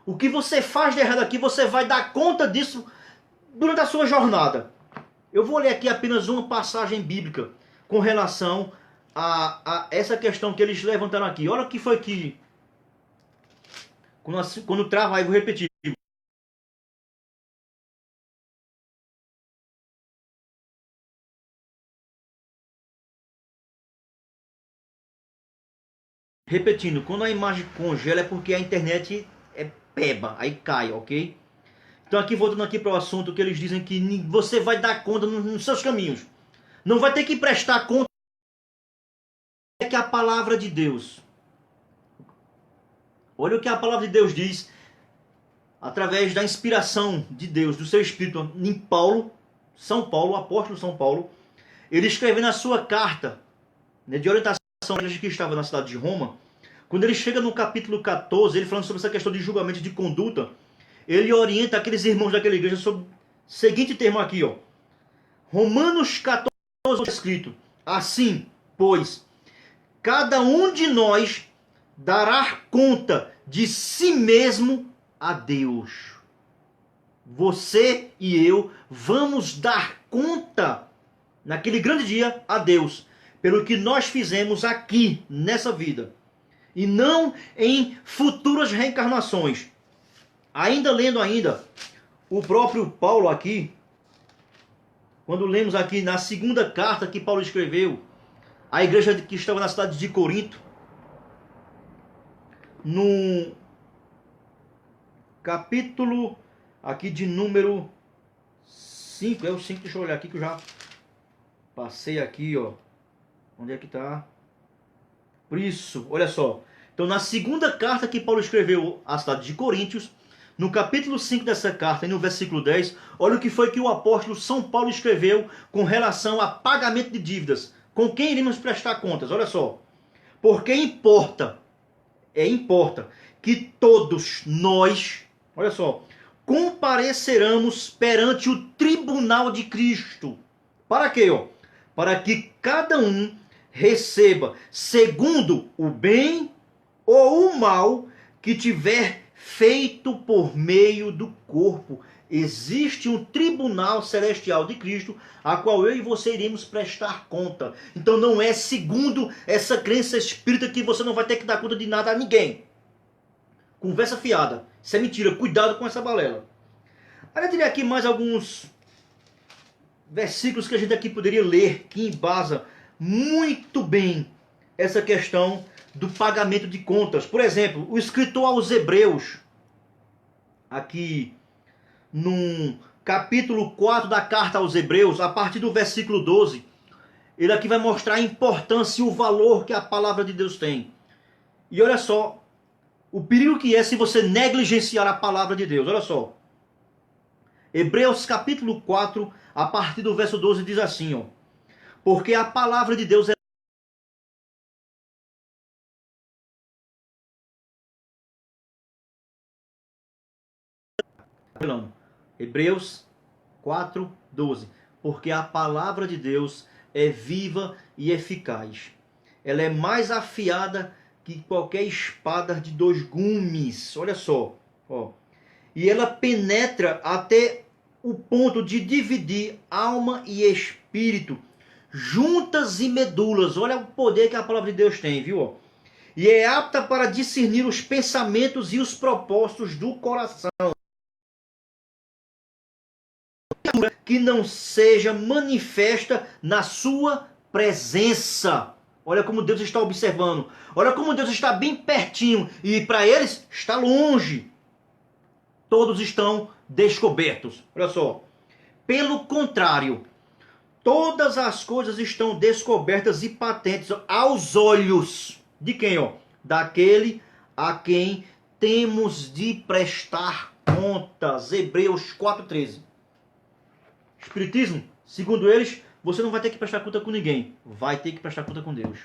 S1: O que você faz de errado aqui, você vai dar conta disso durante a sua jornada. Eu vou ler aqui apenas uma passagem bíblica com relação a essa questão que eles levantaram aqui. Olha o que foi que... Quando trava aí, vou repetir. Repetindo, quando a imagem congela é porque a internet é peba, aí cai, ok? Então aqui voltando aqui para o assunto que eles dizem que você vai dar conta nos seus caminhos. Não vai ter que prestar conta que a palavra de Deus. Olha o que a palavra de Deus diz através da inspiração de Deus, do seu Espírito, em Paulo, São Paulo, o apóstolo São Paulo, ele escreveu na sua carta, né, de orientação à igreja que estava na cidade de Roma, quando ele chega no capítulo 14, ele falando sobre essa questão de julgamento de conduta, ele orienta aqueles irmãos daquela igreja sobre o seguinte termo aqui, ó. Romanos 14, escrito, assim, pois, cada um de nós dará conta de si mesmo a Deus. Você e eu vamos dar conta naquele grande dia a Deus pelo que nós fizemos aqui nessa vida e não em futuras reencarnações. Ainda lendo o próprio Paulo aqui, quando lemos aqui na segunda carta que Paulo escreveu à igreja que estava na cidade de Corinto, no capítulo aqui de número 5, é o 5, deixa eu olhar aqui que eu já passei aqui, ó. Onde é que tá? Por isso, olha só. Então, na segunda carta que Paulo escreveu à cidade de Coríntios, no capítulo 5 dessa carta, e no versículo 10, olha o que foi que o apóstolo São Paulo escreveu com relação a pagamento de dívidas. Com quem iremos prestar contas? Olha só. Porque importa que todos nós, olha só, compareceramos perante o tribunal de Cristo. Para quê? Ó? Para que cada um receba segundo o bem ou o mal que tiver feito por meio do corpo. Existe um tribunal celestial de Cristo, a qual eu e você iremos prestar conta. Então não é segundo essa crença espírita que você não vai ter que dar conta de nada a ninguém. Conversa fiada. Isso é mentira. Cuidado com essa balela. Aí eu teria aqui mais alguns versículos que a gente aqui poderia ler, que embasa muito bem essa questão do pagamento de contas. Por exemplo, o escritor aos Hebreus, aqui no capítulo 4 da carta aos Hebreus, a partir do versículo 12, ele aqui vai mostrar a importância e o valor que a palavra de Deus tem. E olha só, o perigo que é se você negligenciar a palavra de Deus. Olha só. Hebreus capítulo 4, a partir do verso 12, diz assim, ó. Porque a palavra de Deus é Hebreus 4, 12. Porque a palavra de Deus é viva e eficaz. Ela é mais afiada que qualquer espada de 2 gumes. Olha só. Ó. E ela penetra até o ponto de dividir alma e espírito, juntas e medulas. Olha o poder que a palavra de Deus tem, viu? E é apta para discernir os pensamentos e os propósitos do coração, que não seja manifesta na sua presença. Olha como Deus está observando. Olha como Deus está bem pertinho. E para eles está longe. Todos estão descobertos. Olha só. Pelo contrário, todas as coisas estão descobertas e patentes aos olhos. De quem? Ó? Daquele a quem temos de prestar contas. Hebreus 4,13. Espiritismo, segundo eles, você não vai ter que prestar conta com ninguém. Vai ter que prestar conta com Deus.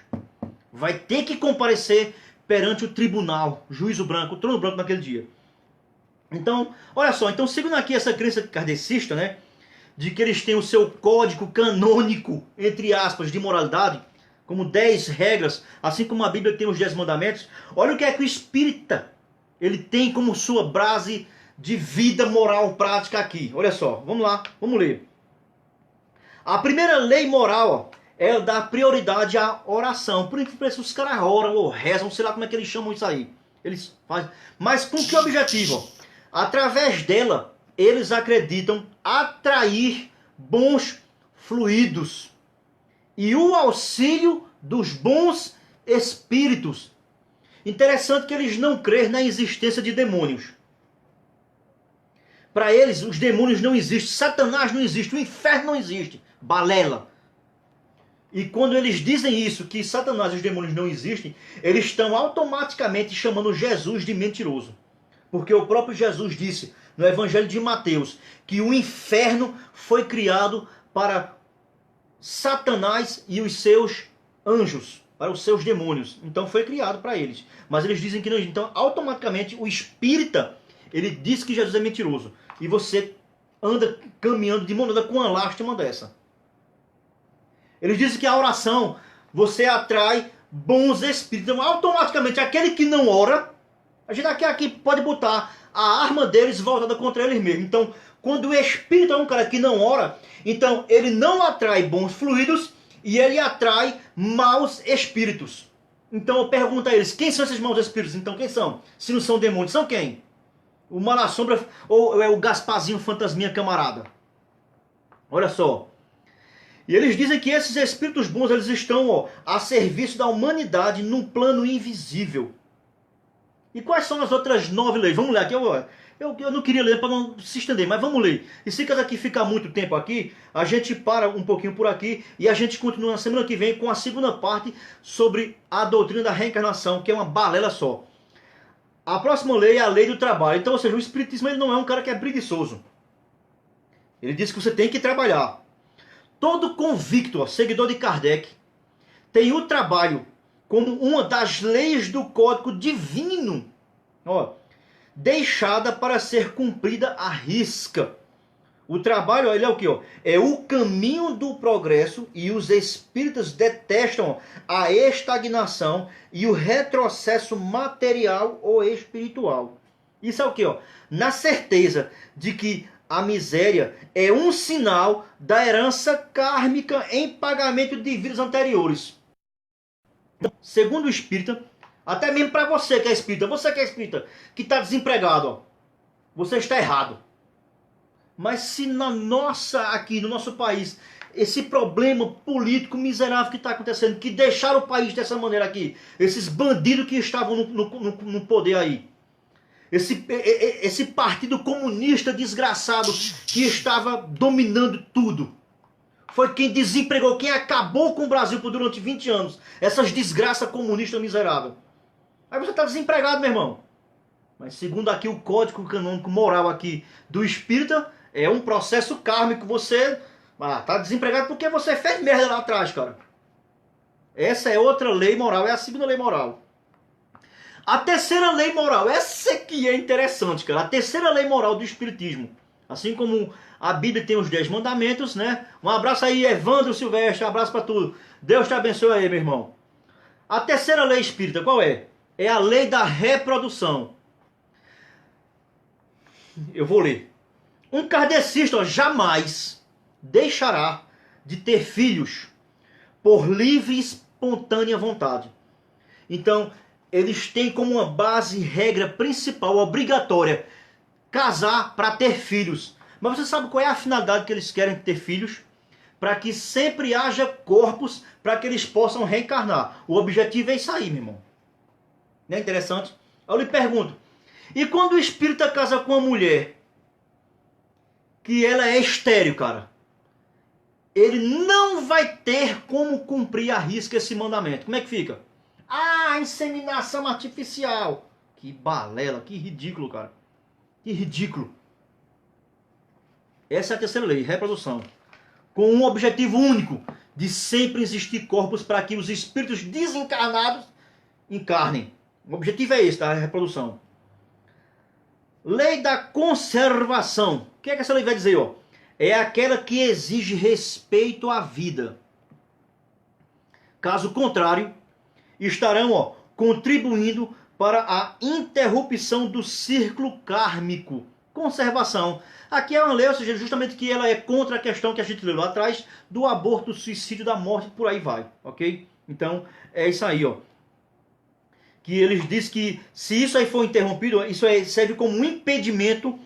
S1: Vai ter que comparecer perante o tribunal, juízo branco, o trono branco naquele dia. Então, olha só, então seguindo aqui essa crença kardecista, né, de que eles têm o seu código canônico, entre aspas, de moralidade, como 10 regras, assim como a Bíblia tem os 10 mandamentos, olha o que é que o espírita, ele tem como sua base de vida moral prática aqui. Olha só, vamos lá, vamos ler. A primeira lei moral, ó, é dar prioridade à oração. Por isso os caras oram ou rezam, sei lá como é que eles chamam isso aí. Eles fazem. Mas com que objetivo? Ó? Através dela, eles acreditam atrair bons fluidos e o auxílio dos bons espíritos. Interessante que eles não creem na existência de demônios. Para eles, os demônios não existem, Satanás não existe, o inferno não existe. Balela. E quando eles dizem isso, que Satanás e os demônios não existem, eles estão automaticamente chamando Jesus de mentiroso. Porque o próprio Jesus disse no Evangelho de Mateus que o inferno foi criado para Satanás e os seus anjos, para os seus demônios. Então foi criado para eles. Mas eles dizem que não. Então automaticamente o espírita, ele diz que Jesus é mentiroso. E você anda caminhando de mão dada com uma lástima dessa. Eles dizem que a oração, você atrai bons espíritos. Então automaticamente aquele que não ora, a gente aqui pode botar a arma deles voltada contra eles mesmos. Então quando o espírito é um cara que não ora, então ele não atrai bons fluidos e ele atrai maus espíritos. Então eu pergunto a eles, quem são esses maus espíritos? Então quem são? Se não são demônios, são quem? O Mal-a-Sombra ou é o Gasparzinho Fantasminha Camarada? Olha só. E eles dizem que esses espíritos bons, eles estão a serviço da humanidade num plano invisível. E quais são as outras 9 leis? Vamos ler aqui. Eu não queria ler para não se estender, mas vamos ler. E se aqui ficar muito tempo aqui, a gente para um pouquinho por aqui e a gente continua na semana que vem com a segunda parte sobre a doutrina da reencarnação, que é uma balela só. A próxima lei é a lei do trabalho. Então, ou seja, o espiritismo ele não é um cara que é preguiçoso. Ele diz que você tem que trabalhar. Todo convicto, seguidor de Kardec, tem o trabalho como uma das leis do código divino, deixada para ser cumprida à risca. O trabalho, ele é o que? É o caminho do progresso e os espíritas detestam a estagnação e o retrocesso material ou espiritual. Isso é o que? Na certeza de que a miséria é um sinal da herança kármica em pagamento de vidas anteriores. Segundo o espírita, até mesmo para você que é espírita, que está desempregado, você está errado. Mas se aqui no nosso país, esse problema político miserável que está acontecendo, que deixaram o país dessa maneira aqui, esses bandidos que estavam no poder aí, esse partido comunista desgraçado que estava dominando tudo, foi quem desempregou, quem acabou com o Brasil por durante 20 anos, essas desgraças comunistas miseráveis. Aí você está desempregado, meu irmão. Mas segundo aqui o código canônico moral aqui do espírita, é um processo kármico. Você está desempregado porque você fez merda lá atrás, cara. Essa é outra lei moral, é a segunda lei moral. A terceira lei moral, essa aqui é interessante, cara. A terceira lei moral do espiritismo. Assim como a Bíblia tem os 10 mandamentos, né? Um abraço aí, Evandro Silvestre, um abraço para tudo. Deus te abençoe aí, meu irmão. A terceira lei espírita, qual é? É a lei da reprodução. Eu vou ler. Um kardecista, ó, jamais deixará de ter filhos por livre e espontânea vontade. Então, eles têm como uma base, regra principal, obrigatória, casar para ter filhos. Mas você sabe qual é a finalidade que eles querem ter filhos? Para que sempre haja corpos para que eles possam reencarnar. O objetivo é isso aí, meu irmão. Não é interessante? Eu lhe pergunto, e quando o espírita casa com uma mulher que ela é estéril, cara, ele não vai ter como cumprir à risca esse mandamento. Como é que fica? Ah, inseminação artificial. Que balela, que ridículo, cara. Que ridículo. Essa é a terceira lei, reprodução. Com um objetivo único, de sempre existir corpos para que os espíritos desencarnados encarnem. O objetivo é esse, a reprodução. Lei da conservação. O que é que essa lei vai dizer? Ó? É aquela que exige respeito à vida. Caso contrário, estarão, ó, contribuindo para a interrupção do círculo kármico. Conservação. Aqui é uma lei, ou seja, justamente que ela é contra a questão que a gente leu lá atrás do aborto, do suicídio, da morte, por aí vai, ok? Então, é isso aí, ó. Que eles dizem que se isso aí for interrompido, isso aí serve como um impedimento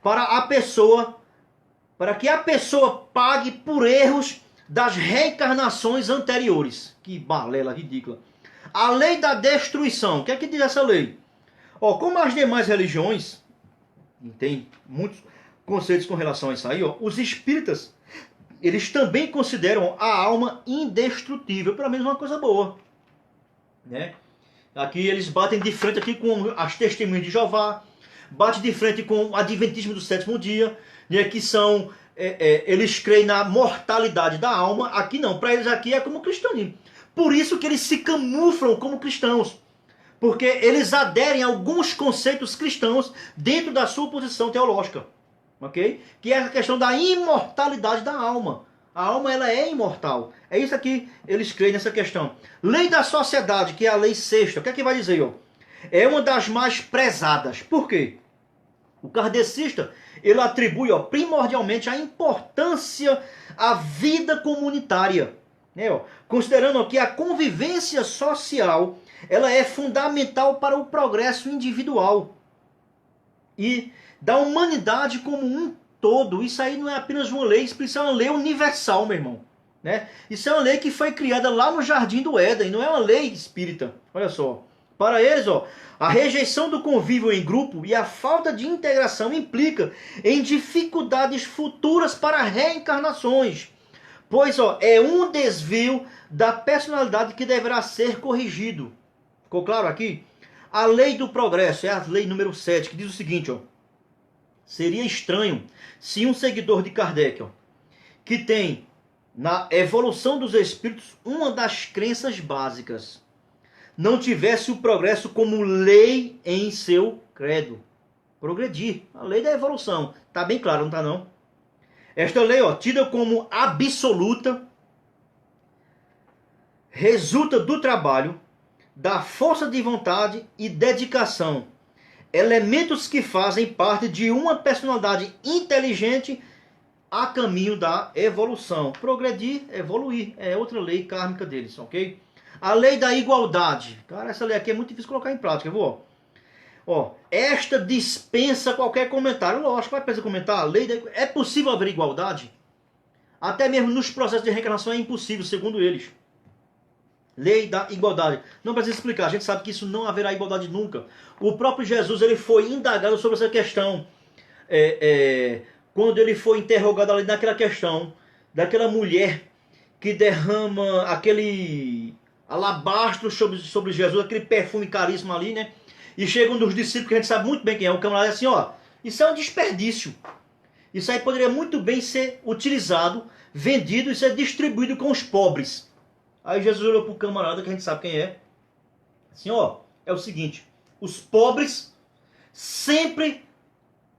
S1: para a pessoa, para que a pessoa pague por erros das reencarnações anteriores. Que balela ridícula. A lei da destruição. O que é que diz essa lei? Ó, como as demais religiões, tem muitos conceitos com relação a isso aí, ó, os espíritas, eles também consideram a alma indestrutível, pelo menos uma coisa boa, né? Aqui eles batem de frente aqui com as testemunhas de Jeová, batem de frente com o adventismo do sétimo dia, né, que são, eles creem na mortalidade da alma. Aqui não, para eles aqui é como cristianismo. Por isso que eles se camuflam como cristãos, porque eles aderem a alguns conceitos cristãos dentro da sua posição teológica, ok? Que é a questão da imortalidade da alma. A alma, ela é imortal. É isso aqui, eles creem nessa questão. Lei da sociedade, que é a lei sexta. O que é que vai dizer? Ó? É uma das mais prezadas. Por quê? O kardecista, ele atribui, ó, primordialmente a importância à vida comunitária, né, ó? Considerando, ó, que a convivência social, ela é fundamental para o progresso individual e da humanidade como um todo. Isso aí não é apenas uma lei, isso é uma lei universal, meu irmão, né? Isso é uma lei que foi criada lá no Jardim do Éden, não é uma lei espírita. Olha só, para eles, ó, a rejeição do convívio em grupo e a falta de integração implica em dificuldades futuras para reencarnações, pois, ó, é um desvio da personalidade que deverá ser corrigido. Ficou claro aqui? A lei do progresso é a lei número 7, que diz o seguinte, ó: seria estranho se um seguidor de Kardec, ó, que tem na evolução dos espíritos uma das crenças básicas, não tivesse o progresso como lei em seu credo. Progredir, a lei da evolução. Tá bem claro, não tá não? Esta lei, ó, tida como absoluta, resulta do trabalho, da força de vontade e dedicação, elementos que fazem parte de uma personalidade inteligente a caminho da evolução. Progredir, evoluir, é outra lei kármica deles, ok? A lei da igualdade. Cara, essa lei aqui é muito difícil colocar em prática, viu? Ó, esta dispensa qualquer comentário. Lógico, vai precisar comentar. A lei da... É possível haver igualdade? Até mesmo nos processos de reencarnação é impossível, segundo eles. Lei da igualdade. Não precisa explicar, a gente sabe que isso não haverá igualdade nunca. O próprio Jesus, ele foi indagado sobre essa questão. Quando ele foi interrogado ali naquela questão daquela mulher que derrama aquele alabastro sobre Jesus, aquele perfume caríssimo ali, né? E chega um dos discípulos que a gente sabe muito bem quem é, o camarada, assim, ó, isso é um desperdício. Isso aí poderia muito bem ser utilizado, vendido e ser distribuído com os pobres. Aí Jesus olhou para o camarada, que a gente sabe quem é, assim, ó, é o seguinte: os pobres sempre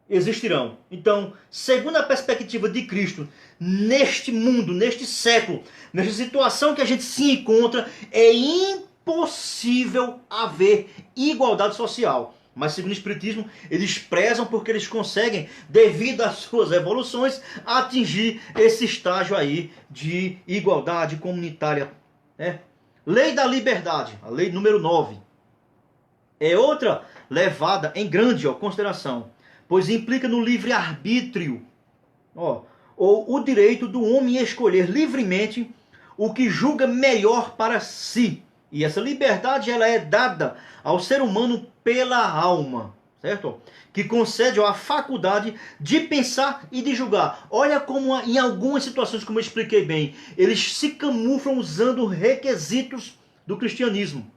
S1: existirão. Então, segundo a perspectiva de Cristo, neste mundo, neste século, nesta situação que a gente se encontra, é impossível impossível haver igualdade social. Mas segundo o Espiritismo, eles prezam porque eles conseguem, devido às suas evoluções, atingir esse estágio aí de igualdade comunitária, né? Lei da liberdade, a lei número 9, é outra levada em grande consideração, pois implica no livre-arbítrio, ou o direito do homem escolher livremente o que julga melhor para si. E essa liberdade ela é dada ao ser humano pela alma, certo? Que concede a faculdade de pensar e de julgar. Olha como em algumas situações, como eu expliquei bem, eles se camuflam usando requisitos do cristianismo,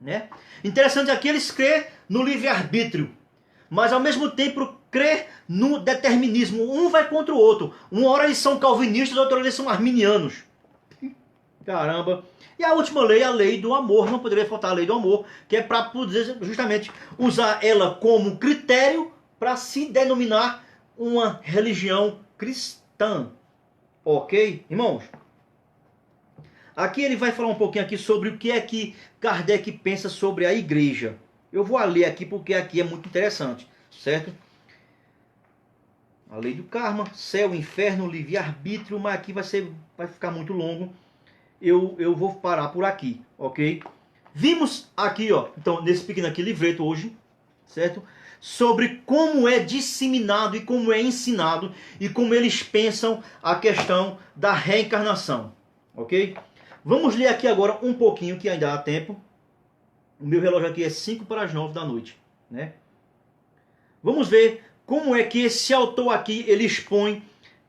S1: né? Interessante aqui, eles crêem no livre-arbítrio, mas ao mesmo tempo crê no determinismo. Um vai contra o outro. Uma hora eles são calvinistas, outra hora eles são arminianos. Caramba. E a última lei, a lei do amor. Não poderia faltar a lei do amor, que é para poder justamente usar ela como critério para se denominar uma religião cristã. Ok, irmãos? Aqui ele vai falar um pouquinho aqui sobre o que é que Kardec pensa sobre a igreja. Eu vou ler aqui porque aqui é muito interessante, certo? A lei do karma, céu, inferno, livre-arbítrio, mas aqui vai ficar muito longo. Eu vou parar por aqui, ok? Vimos aqui, ó, então, nesse pequeno aqui livreto hoje, certo? Sobre como é disseminado e como é ensinado e como eles pensam a questão da reencarnação, ok? Vamos ler aqui agora um pouquinho, que ainda há tempo. O meu relógio aqui é 5 para as 9 da noite, né? Vamos ver como é que esse autor aqui, ele expõe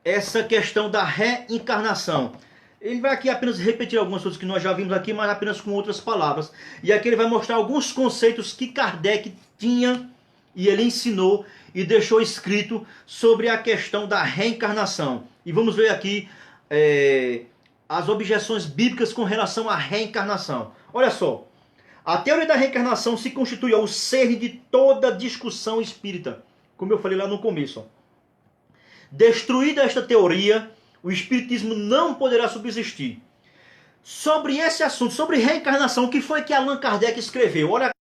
S1: essa questão da reencarnação. Ele vai aqui apenas repetir algumas coisas que nós já vimos aqui, mas apenas com outras palavras. E aqui ele vai mostrar alguns conceitos que Kardec tinha e ele ensinou e deixou escrito sobre a questão da reencarnação. E vamos ver aqui as objeções bíblicas com relação à reencarnação. Olha só, a teoria da reencarnação se constitui o cerne de toda discussão espírita, como eu falei lá no começo. Ó. Destruída esta teoria, o espiritismo não poderá subsistir. Sobre esse assunto, sobre reencarnação, o que foi que Allan Kardec escreveu? Olha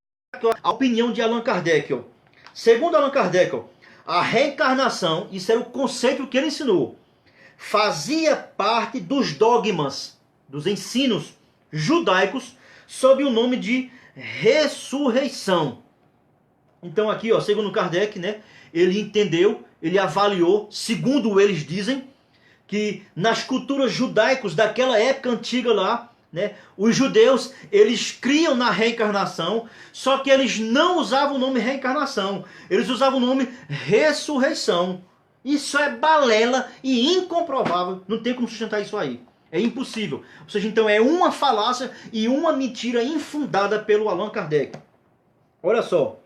S1: a opinião de Allan Kardec. Ó. Segundo Allan Kardec, ó, a reencarnação, isso era o conceito que ele ensinou, fazia parte dos dogmas, dos ensinos judaicos, sob o nome de ressurreição. Então aqui, ó, segundo Kardec, né, ele entendeu, ele avaliou, segundo eles dizem, que nas culturas judaicas daquela época antiga lá, né, os judeus, eles criam na reencarnação, só que eles não usavam o nome reencarnação, eles usavam o nome ressurreição. Isso é balela e incomprovável, não tem como sustentar isso aí. É impossível. Ou seja, então é uma falácia e uma mentira infundada pelo Allan Kardec. Olha só,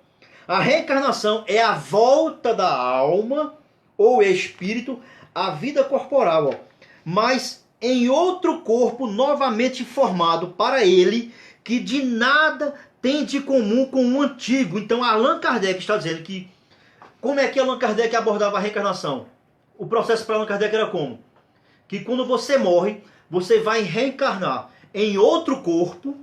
S1: a reencarnação é a volta da alma ou espírito à vida corporal, ó, mas em outro corpo novamente formado para ele, que de nada tem de comum com o antigo. Então Allan Kardec está dizendo que, como é que Allan Kardec abordava a reencarnação? O processo para Allan Kardec era como? Que quando você morre, você vai reencarnar em outro corpo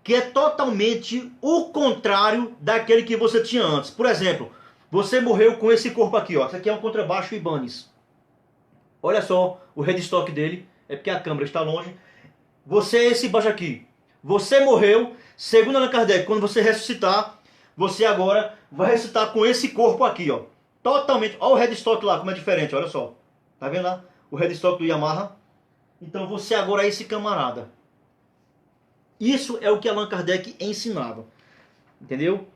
S1: que é totalmente o contrário daquele que você tinha antes. Por exemplo, você morreu com esse corpo aqui, ó. Isso aqui é um contrabaixo Ibanez. Olha só o headstock dele, é porque a câmera está longe. Você é esse baixo aqui. Você morreu, segundo Allan Kardec, quando você ressuscitar, você agora vai ressuscitar com esse corpo aqui, ó. Totalmente. Olha o headstock lá, como é diferente, olha só. Tá vendo lá? O headstock do Yamaha. Então você agora é esse camarada. Isso é o que Allan Kardec ensinava. Entendeu?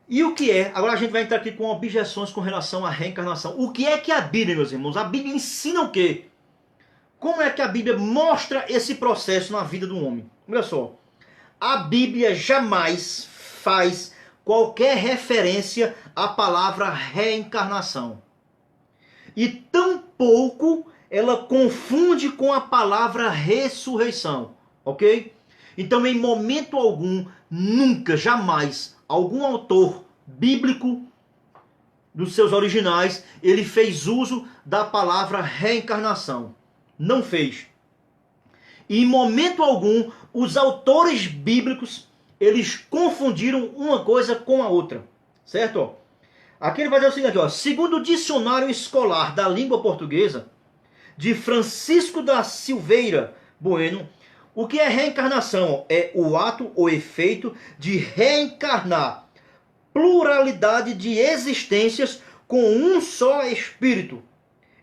S1: E o que é? Agora a gente vai entrar aqui com objeções com relação à reencarnação. O que é que a Bíblia, meus irmãos? A Bíblia ensina o quê? Como é que a Bíblia mostra esse processo na vida do homem? Olha só. A Bíblia jamais faz qualquer referência à palavra reencarnação. E tampouco ela confunde com a palavra ressurreição. Ok? Então, em momento algum, nunca, jamais, algum autor bíblico dos seus originais, ele fez uso da palavra reencarnação. Não fez. E em momento algum, os autores bíblicos, eles confundiram uma coisa com a outra. Certo? Aqui ele vai dizer o seguinte, ó, segundo o dicionário escolar da língua portuguesa, de Francisco da Silveira Bueno, o que é reencarnação? É o ato ou efeito de reencarnar pluralidade de existências com um só espírito.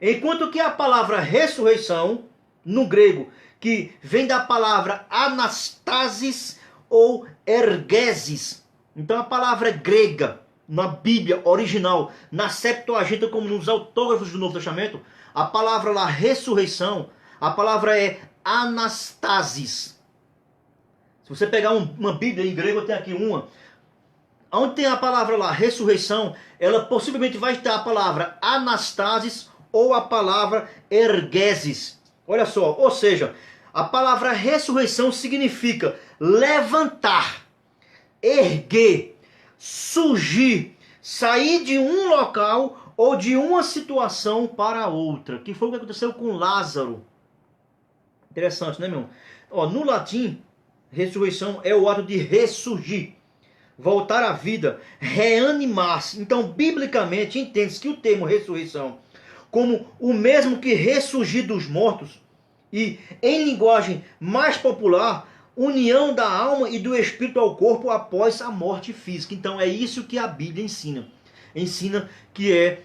S1: Enquanto que a palavra ressurreição, no grego, que vem da palavra anastasis ou ergesis. Então a palavra grega, na Bíblia original, na Septuaginta, como nos autógrafos do Novo Testamento, a palavra lá, ressurreição, a palavra é anastasis. Se você pegar uma Bíblia em grego, tem aqui uma. Onde tem a palavra lá, ressurreição, ela possivelmente vai ter a palavra anastasis ou a palavra ergesis. Olha só, ou seja, a palavra ressurreição significa levantar, erguer, surgir, sair de um local ou de uma situação para outra, que foi o que aconteceu com Lázaro. Interessante, né, meu irmão? Ó, no latim, ressurreição é o ato de ressurgir, voltar à vida, reanimar-se. Então, biblicamente, entende-se que o termo ressurreição, como o mesmo que ressurgir dos mortos, e em linguagem mais popular, união da alma e do espírito ao corpo após a morte física. Então, é isso que a Bíblia ensina. Ensina que é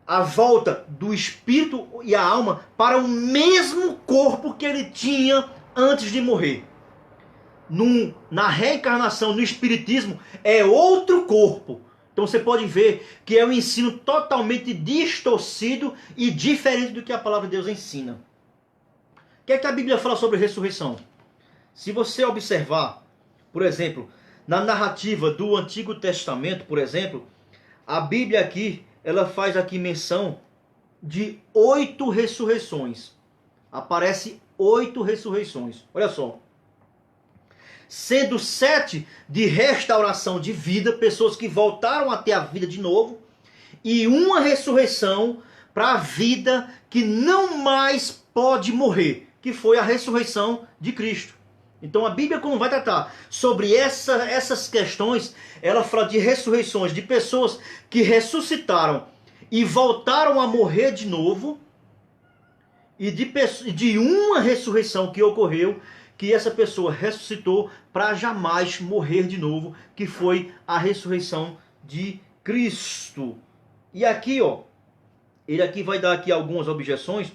S1: a volta do espírito e a alma para o mesmo corpo que ele tinha antes de morrer. Na reencarnação, no espiritismo, é outro corpo. Então você pode ver que é um ensino totalmente distorcido e diferente do que a palavra de Deus ensina. O que é que a Bíblia fala sobre ressurreição? Se você observar, por exemplo, na narrativa do Antigo Testamento, por exemplo, a Bíblia aqui, ela faz aqui menção de 8 ressurreições. Aparece 8 ressurreições. Olha só. Sendo 7 de restauração de vida, pessoas que voltaram a ter a vida de novo, e uma ressurreição para a vida que não mais pode morrer, que foi a ressurreição de Cristo. Então a Bíblia, quando vai tratar sobre essas questões, ela fala de ressurreições de pessoas que ressuscitaram e voltaram a morrer de novo, e de uma ressurreição que ocorreu, que essa pessoa ressuscitou para jamais morrer de novo, que foi a ressurreição de Cristo. E aqui, ó, ele aqui vai dar aqui algumas objeções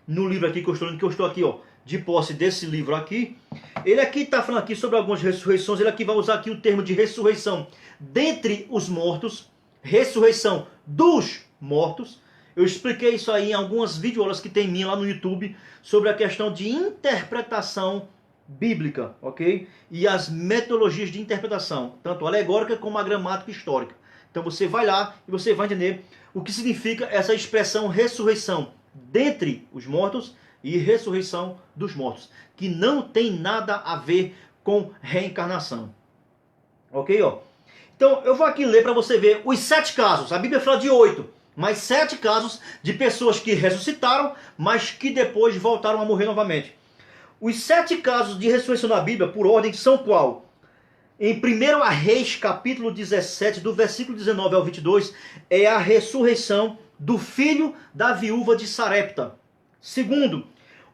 S1: no livro aqui que eu estou aqui, ó, de posse desse livro aqui. Ele aqui está falando aqui sobre algumas ressurreições. Ele aqui vai usar aqui o termo de ressurreição dentre os mortos, ressurreição dos mortos. Eu expliquei isso aí em algumas videoaulas que tem minha lá no YouTube sobre a questão de interpretação bíblica, ok? E as metodologias de interpretação, tanto alegórica como a gramática histórica. Então você vai lá e você vai entender o que significa essa expressão ressurreição dentre os mortos e ressurreição dos mortos, que não tem nada a ver com reencarnação. Ok, ó? Então eu vou aqui ler para você ver os 7 casos. A Bíblia fala de 8, mas 7 casos de pessoas que ressuscitaram, mas que depois voltaram a morrer novamente. Os 7 casos de ressurreição da Bíblia, por ordem, são qual? Em 1 Reis, capítulo 17, do versículo 19 ao 22, é a ressurreição do filho da viúva de Sarepta. Segundo,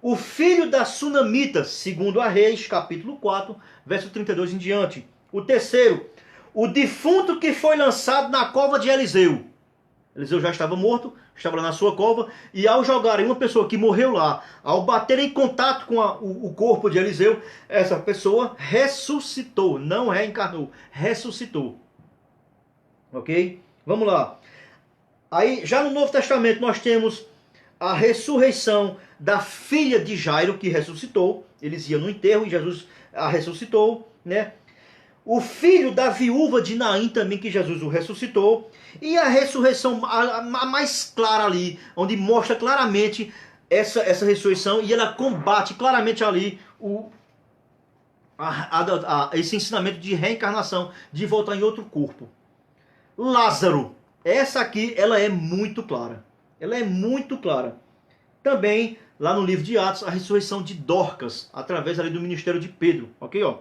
S1: o filho da Sunamita, segundo a Reis, capítulo 4, verso 32 em diante. O terceiro, o defunto que foi lançado na cova de Eliseu. Eliseu já estava morto, estava lá na sua cova, e ao jogarem uma pessoa que morreu lá, ao bater em contato com o corpo de Eliseu, essa pessoa ressuscitou, não reencarnou, ressuscitou. Ok? Vamos lá. Aí, já no Novo Testamento, nós temos a ressurreição da filha de Jairo, que ressuscitou. Eles iam no enterro e Jesus a ressuscitou, né? O filho da viúva de Naim também, que Jesus o ressuscitou. E a ressurreição a mais clara ali, onde mostra claramente essa ressurreição, e ela combate claramente ali esse ensinamento de reencarnação, de voltar em outro corpo. Lázaro. Essa aqui, ela é muito clara. Ela é muito clara. Também, lá no livro de Atos, a ressurreição de Dorcas, através ali do ministério de Pedro, ok? Ó.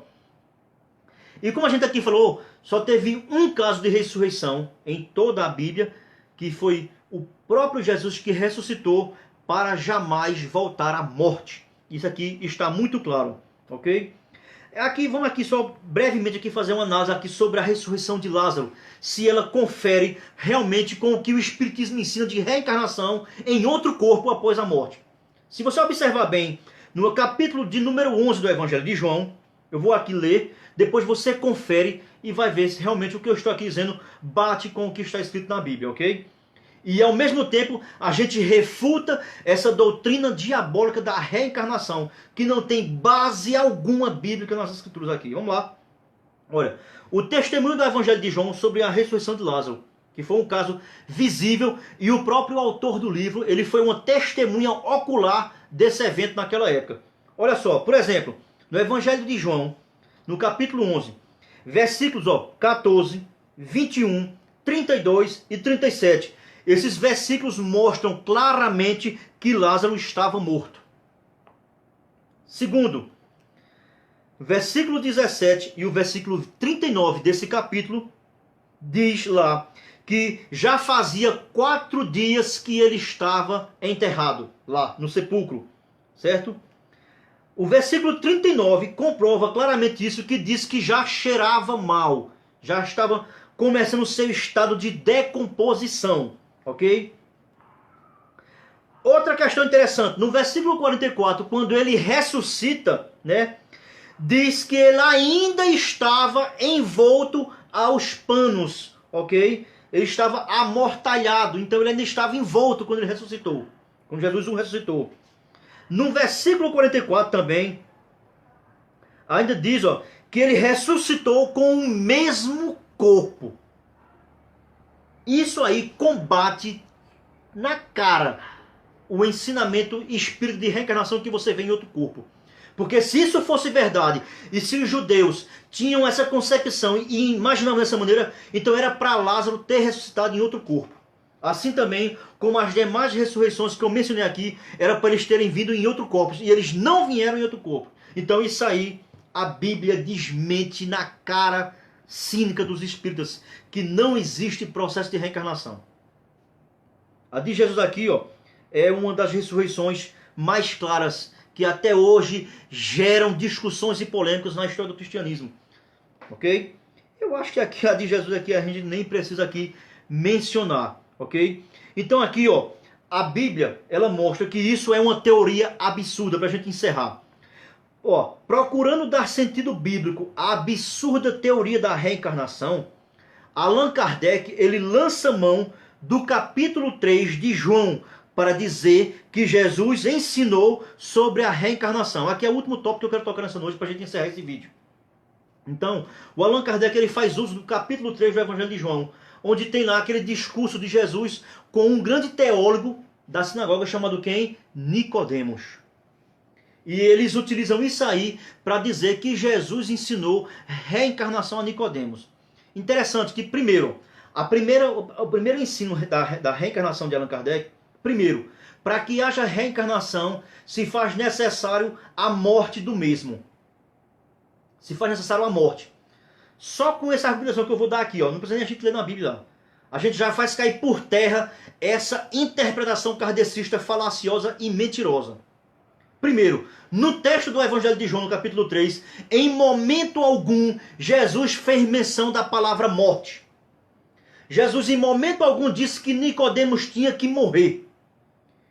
S1: E como a gente aqui falou, só teve um caso de ressurreição em toda a Bíblia, que foi o próprio Jesus que ressuscitou para jamais voltar à morte. Isso aqui está muito claro, ok? Vamos aqui só brevemente aqui fazer uma análise aqui sobre a ressurreição de Lázaro, se ela confere realmente com o que o Espiritismo ensina de reencarnação em outro corpo após a morte. Se você observar bem, no capítulo de número 11 do Evangelho de João, eu vou aqui ler, depois você confere e vai ver se realmente o que eu estou aqui dizendo bate com o que está escrito na Bíblia, ok? E ao mesmo tempo a gente refuta essa doutrina diabólica da reencarnação, que não tem base alguma bíblica nas escrituras aqui. Vamos lá. Olha, o testemunho do Evangelho de João sobre a ressurreição de Lázaro, que foi um caso visível, e o próprio autor do livro, ele foi uma testemunha ocular desse evento naquela época. Olha só, por exemplo, no Evangelho de João, no capítulo 11, versículos 14, 21, 32 e 37. Esses versículos mostram claramente que Lázaro estava morto. Segundo, versículo 17 e o versículo 39 desse capítulo diz lá que já fazia 4 dias que ele estava enterrado lá no sepulcro, certo? O versículo 39 comprova claramente isso, que diz que já cheirava mal, já estava começando o seu estado de decomposição. Ok? Outra questão interessante, no versículo 44, quando ele ressuscita, né, diz que ele ainda estava envolto aos panos, ok? Ele estava amortalhado, então ele ainda estava envolto quando ele ressuscitou, quando Jesus o ressuscitou. No versículo 44 também, ainda diz, que ele ressuscitou com o mesmo corpo. Isso aí combate na cara o ensinamento espírita de reencarnação que você vê em outro corpo. Porque se isso fosse verdade, e se os judeus tinham essa concepção e imaginavam dessa maneira, então era para Lázaro ter ressuscitado em outro corpo. Assim também, como as demais ressurreições que eu mencionei aqui, era para eles terem vindo em outro corpo, e eles não vieram em outro corpo. Então isso aí, a Bíblia desmente na cara cínica dos espíritas, que não existe processo de reencarnação. A de Jesus aqui, é uma das ressurreições mais claras, que até hoje geram discussões e polêmicas na história do cristianismo. Ok? Eu acho que aqui a de Jesus aqui a gente nem precisa aqui mencionar. Ok? Então aqui, a Bíblia, ela mostra que isso é uma teoria absurda, para a gente encerrar. Procurando dar sentido bíblico à absurda teoria da reencarnação, Allan Kardec, ele lança mão do capítulo 3 de João para dizer que Jesus ensinou sobre a reencarnação. Aqui é o último tópico que eu quero tocar nessa noite para a gente encerrar esse vídeo. Então, o Allan Kardec, ele faz uso do capítulo 3 do Evangelho de João, onde tem lá aquele discurso de Jesus com um grande teólogo da sinagoga chamado quem? Nicodemos. E eles utilizam isso aí para dizer que Jesus ensinou reencarnação a Nicodemos. Interessante que, primeiro, o primeiro ensino da reencarnação de Allan Kardec, primeiro, para que haja reencarnação, se faz necessário a morte do mesmo. Se faz necessário a morte. Só com essa argumentação que eu vou dar aqui, não precisa nem a gente ler na Bíblia. A gente já faz cair por terra essa interpretação kardecista falaciosa e mentirosa. Primeiro, no texto do Evangelho de João, no capítulo 3, em momento algum, Jesus fez menção da palavra morte. Jesus, em momento algum, disse que Nicodemos tinha que morrer.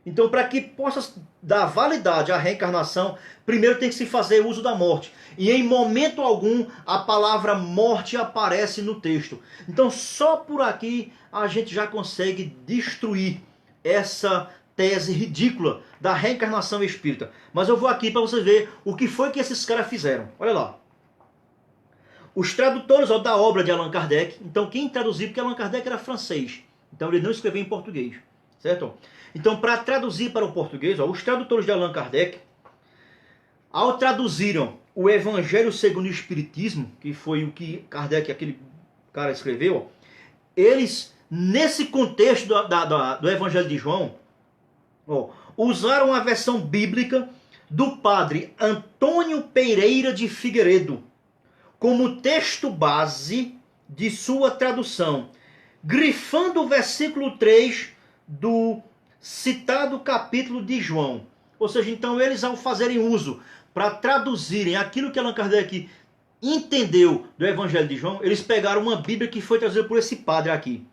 S1: Então, para que possa dar validade à reencarnação, primeiro tem que se fazer uso da morte. E em momento algum, a palavra morte aparece no texto. Então, só por aqui, a gente já consegue destruir essa tese ridícula da reencarnação espírita. Mas eu vou aqui para você ver o que foi que esses caras fizeram. Olha lá. Os tradutores da obra de Allan Kardec, então quem traduziu, porque Allan Kardec era francês, então ele não escreveu em português, certo? Então, para traduzir para o português, os tradutores de Allan Kardec, ao traduzirem o Evangelho segundo o Espiritismo, que foi o que Kardec, aquele cara, escreveu, eles, nesse contexto do Evangelho de João, Ó, usaram a versão bíblica do padre Antônio Pereira de Figueiredo como texto base de sua tradução, grifando o versículo 3 do citado capítulo de João. Ou seja, então eles, ao fazerem uso para traduzirem aquilo que Allan Kardec entendeu do Evangelho de João, eles pegaram uma Bíblia que foi trazida por esse padre aqui.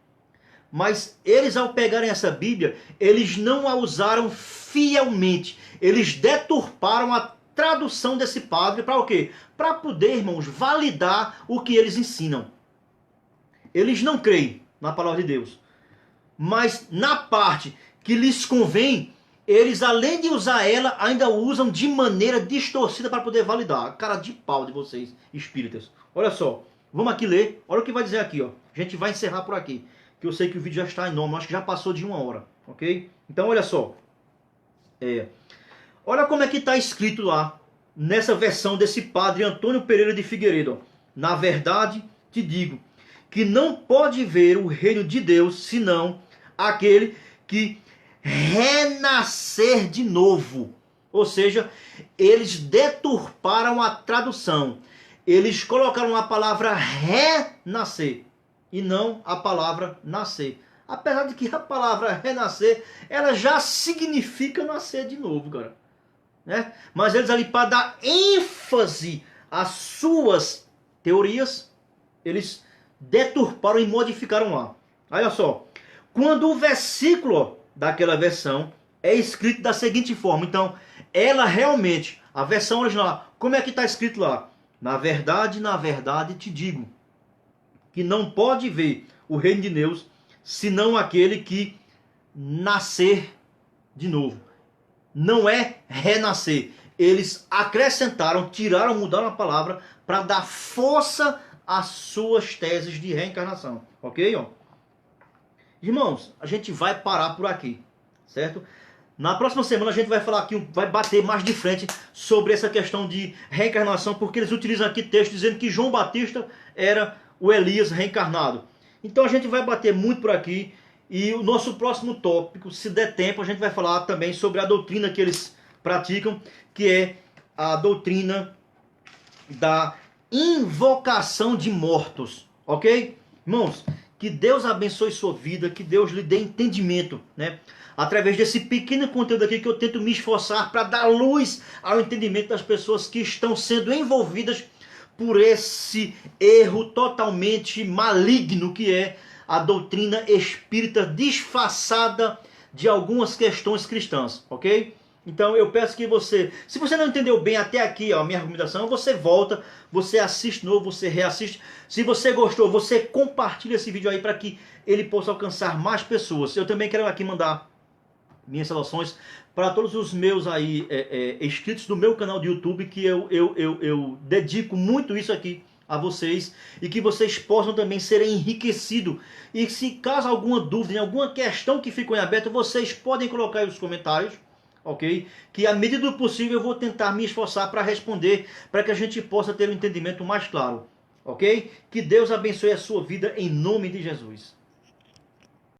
S1: Mas eles, ao pegarem essa Bíblia, eles não a usaram fielmente. Eles deturparam a tradução desse padre para o quê? Para poder, irmãos, validar o que eles ensinam. Eles não creem na palavra de Deus. Mas na parte que lhes convém, eles, além de usar ela, ainda usam de maneira distorcida para poder validar. Cara de pau de vocês, espíritas. Olha só, vamos aqui ler. Olha o que vai dizer aqui, ó. A gente vai encerrar por aqui, que eu sei que o vídeo já está enorme, acho que já passou de 1 hora, ok? Então olha só. Olha como é que está escrito lá, nessa versão desse padre Antônio Pereira de Figueiredo. Ó. Na verdade, te digo, que não pode ver o reino de Deus, senão aquele que renascer de novo. Ou seja, eles deturparam a tradução. Eles colocaram a palavra renascer e não a palavra nascer. Apesar de que a palavra renascer, ela já significa nascer de novo, cara. Né? Mas eles ali, para dar ênfase às suas teorias, eles deturparam e modificaram lá. Olha só, quando o versículo daquela versão é escrito da seguinte forma, então, ela realmente, a versão original, como é que está escrito lá? Na verdade, te digo, que não pode ver o reino de Deus, senão aquele que nascer de novo. Não é renascer. Eles acrescentaram, tiraram, mudaram a palavra para dar força às suas teses de reencarnação. Ok? Ó. Irmãos, a gente vai parar por aqui, certo? Na próxima semana a gente vai falar aqui, vai bater mais de frente sobre essa questão de reencarnação, porque eles utilizam aqui texto dizendo que João Batista era o Elias reencarnado. Então a gente vai bater muito por aqui, e o nosso próximo tópico, se der tempo, a gente vai falar também sobre a doutrina que eles praticam, que é a doutrina da invocação de mortos, ok? Irmãos, que Deus abençoe sua vida, que Deus lhe dê entendimento, né? Através desse pequeno conteúdo aqui que eu tento me esforçar para dar luz ao entendimento das pessoas que estão sendo envolvidas por esse erro totalmente maligno que é a doutrina espírita disfarçada de algumas questões cristãs, ok? Então eu peço que você, se você não entendeu bem até aqui ó, a minha argumentação, você volta, você assiste de novo, você reassiste. Se você gostou, você compartilha esse vídeo aí para que ele possa alcançar mais pessoas. Eu também quero aqui mandar minhas saudações para todos os meus aí inscritos do meu canal de YouTube, que eu dedico muito isso aqui a vocês, e que vocês possam também ser enriquecidos. E se caso alguma dúvida, em alguma questão que ficou em aberto, vocês podem colocar aí nos comentários, ok? Que à medida do possível eu vou tentar me esforçar para responder, para que a gente possa ter um entendimento mais claro, ok? Que Deus abençoe a sua vida em nome de Jesus.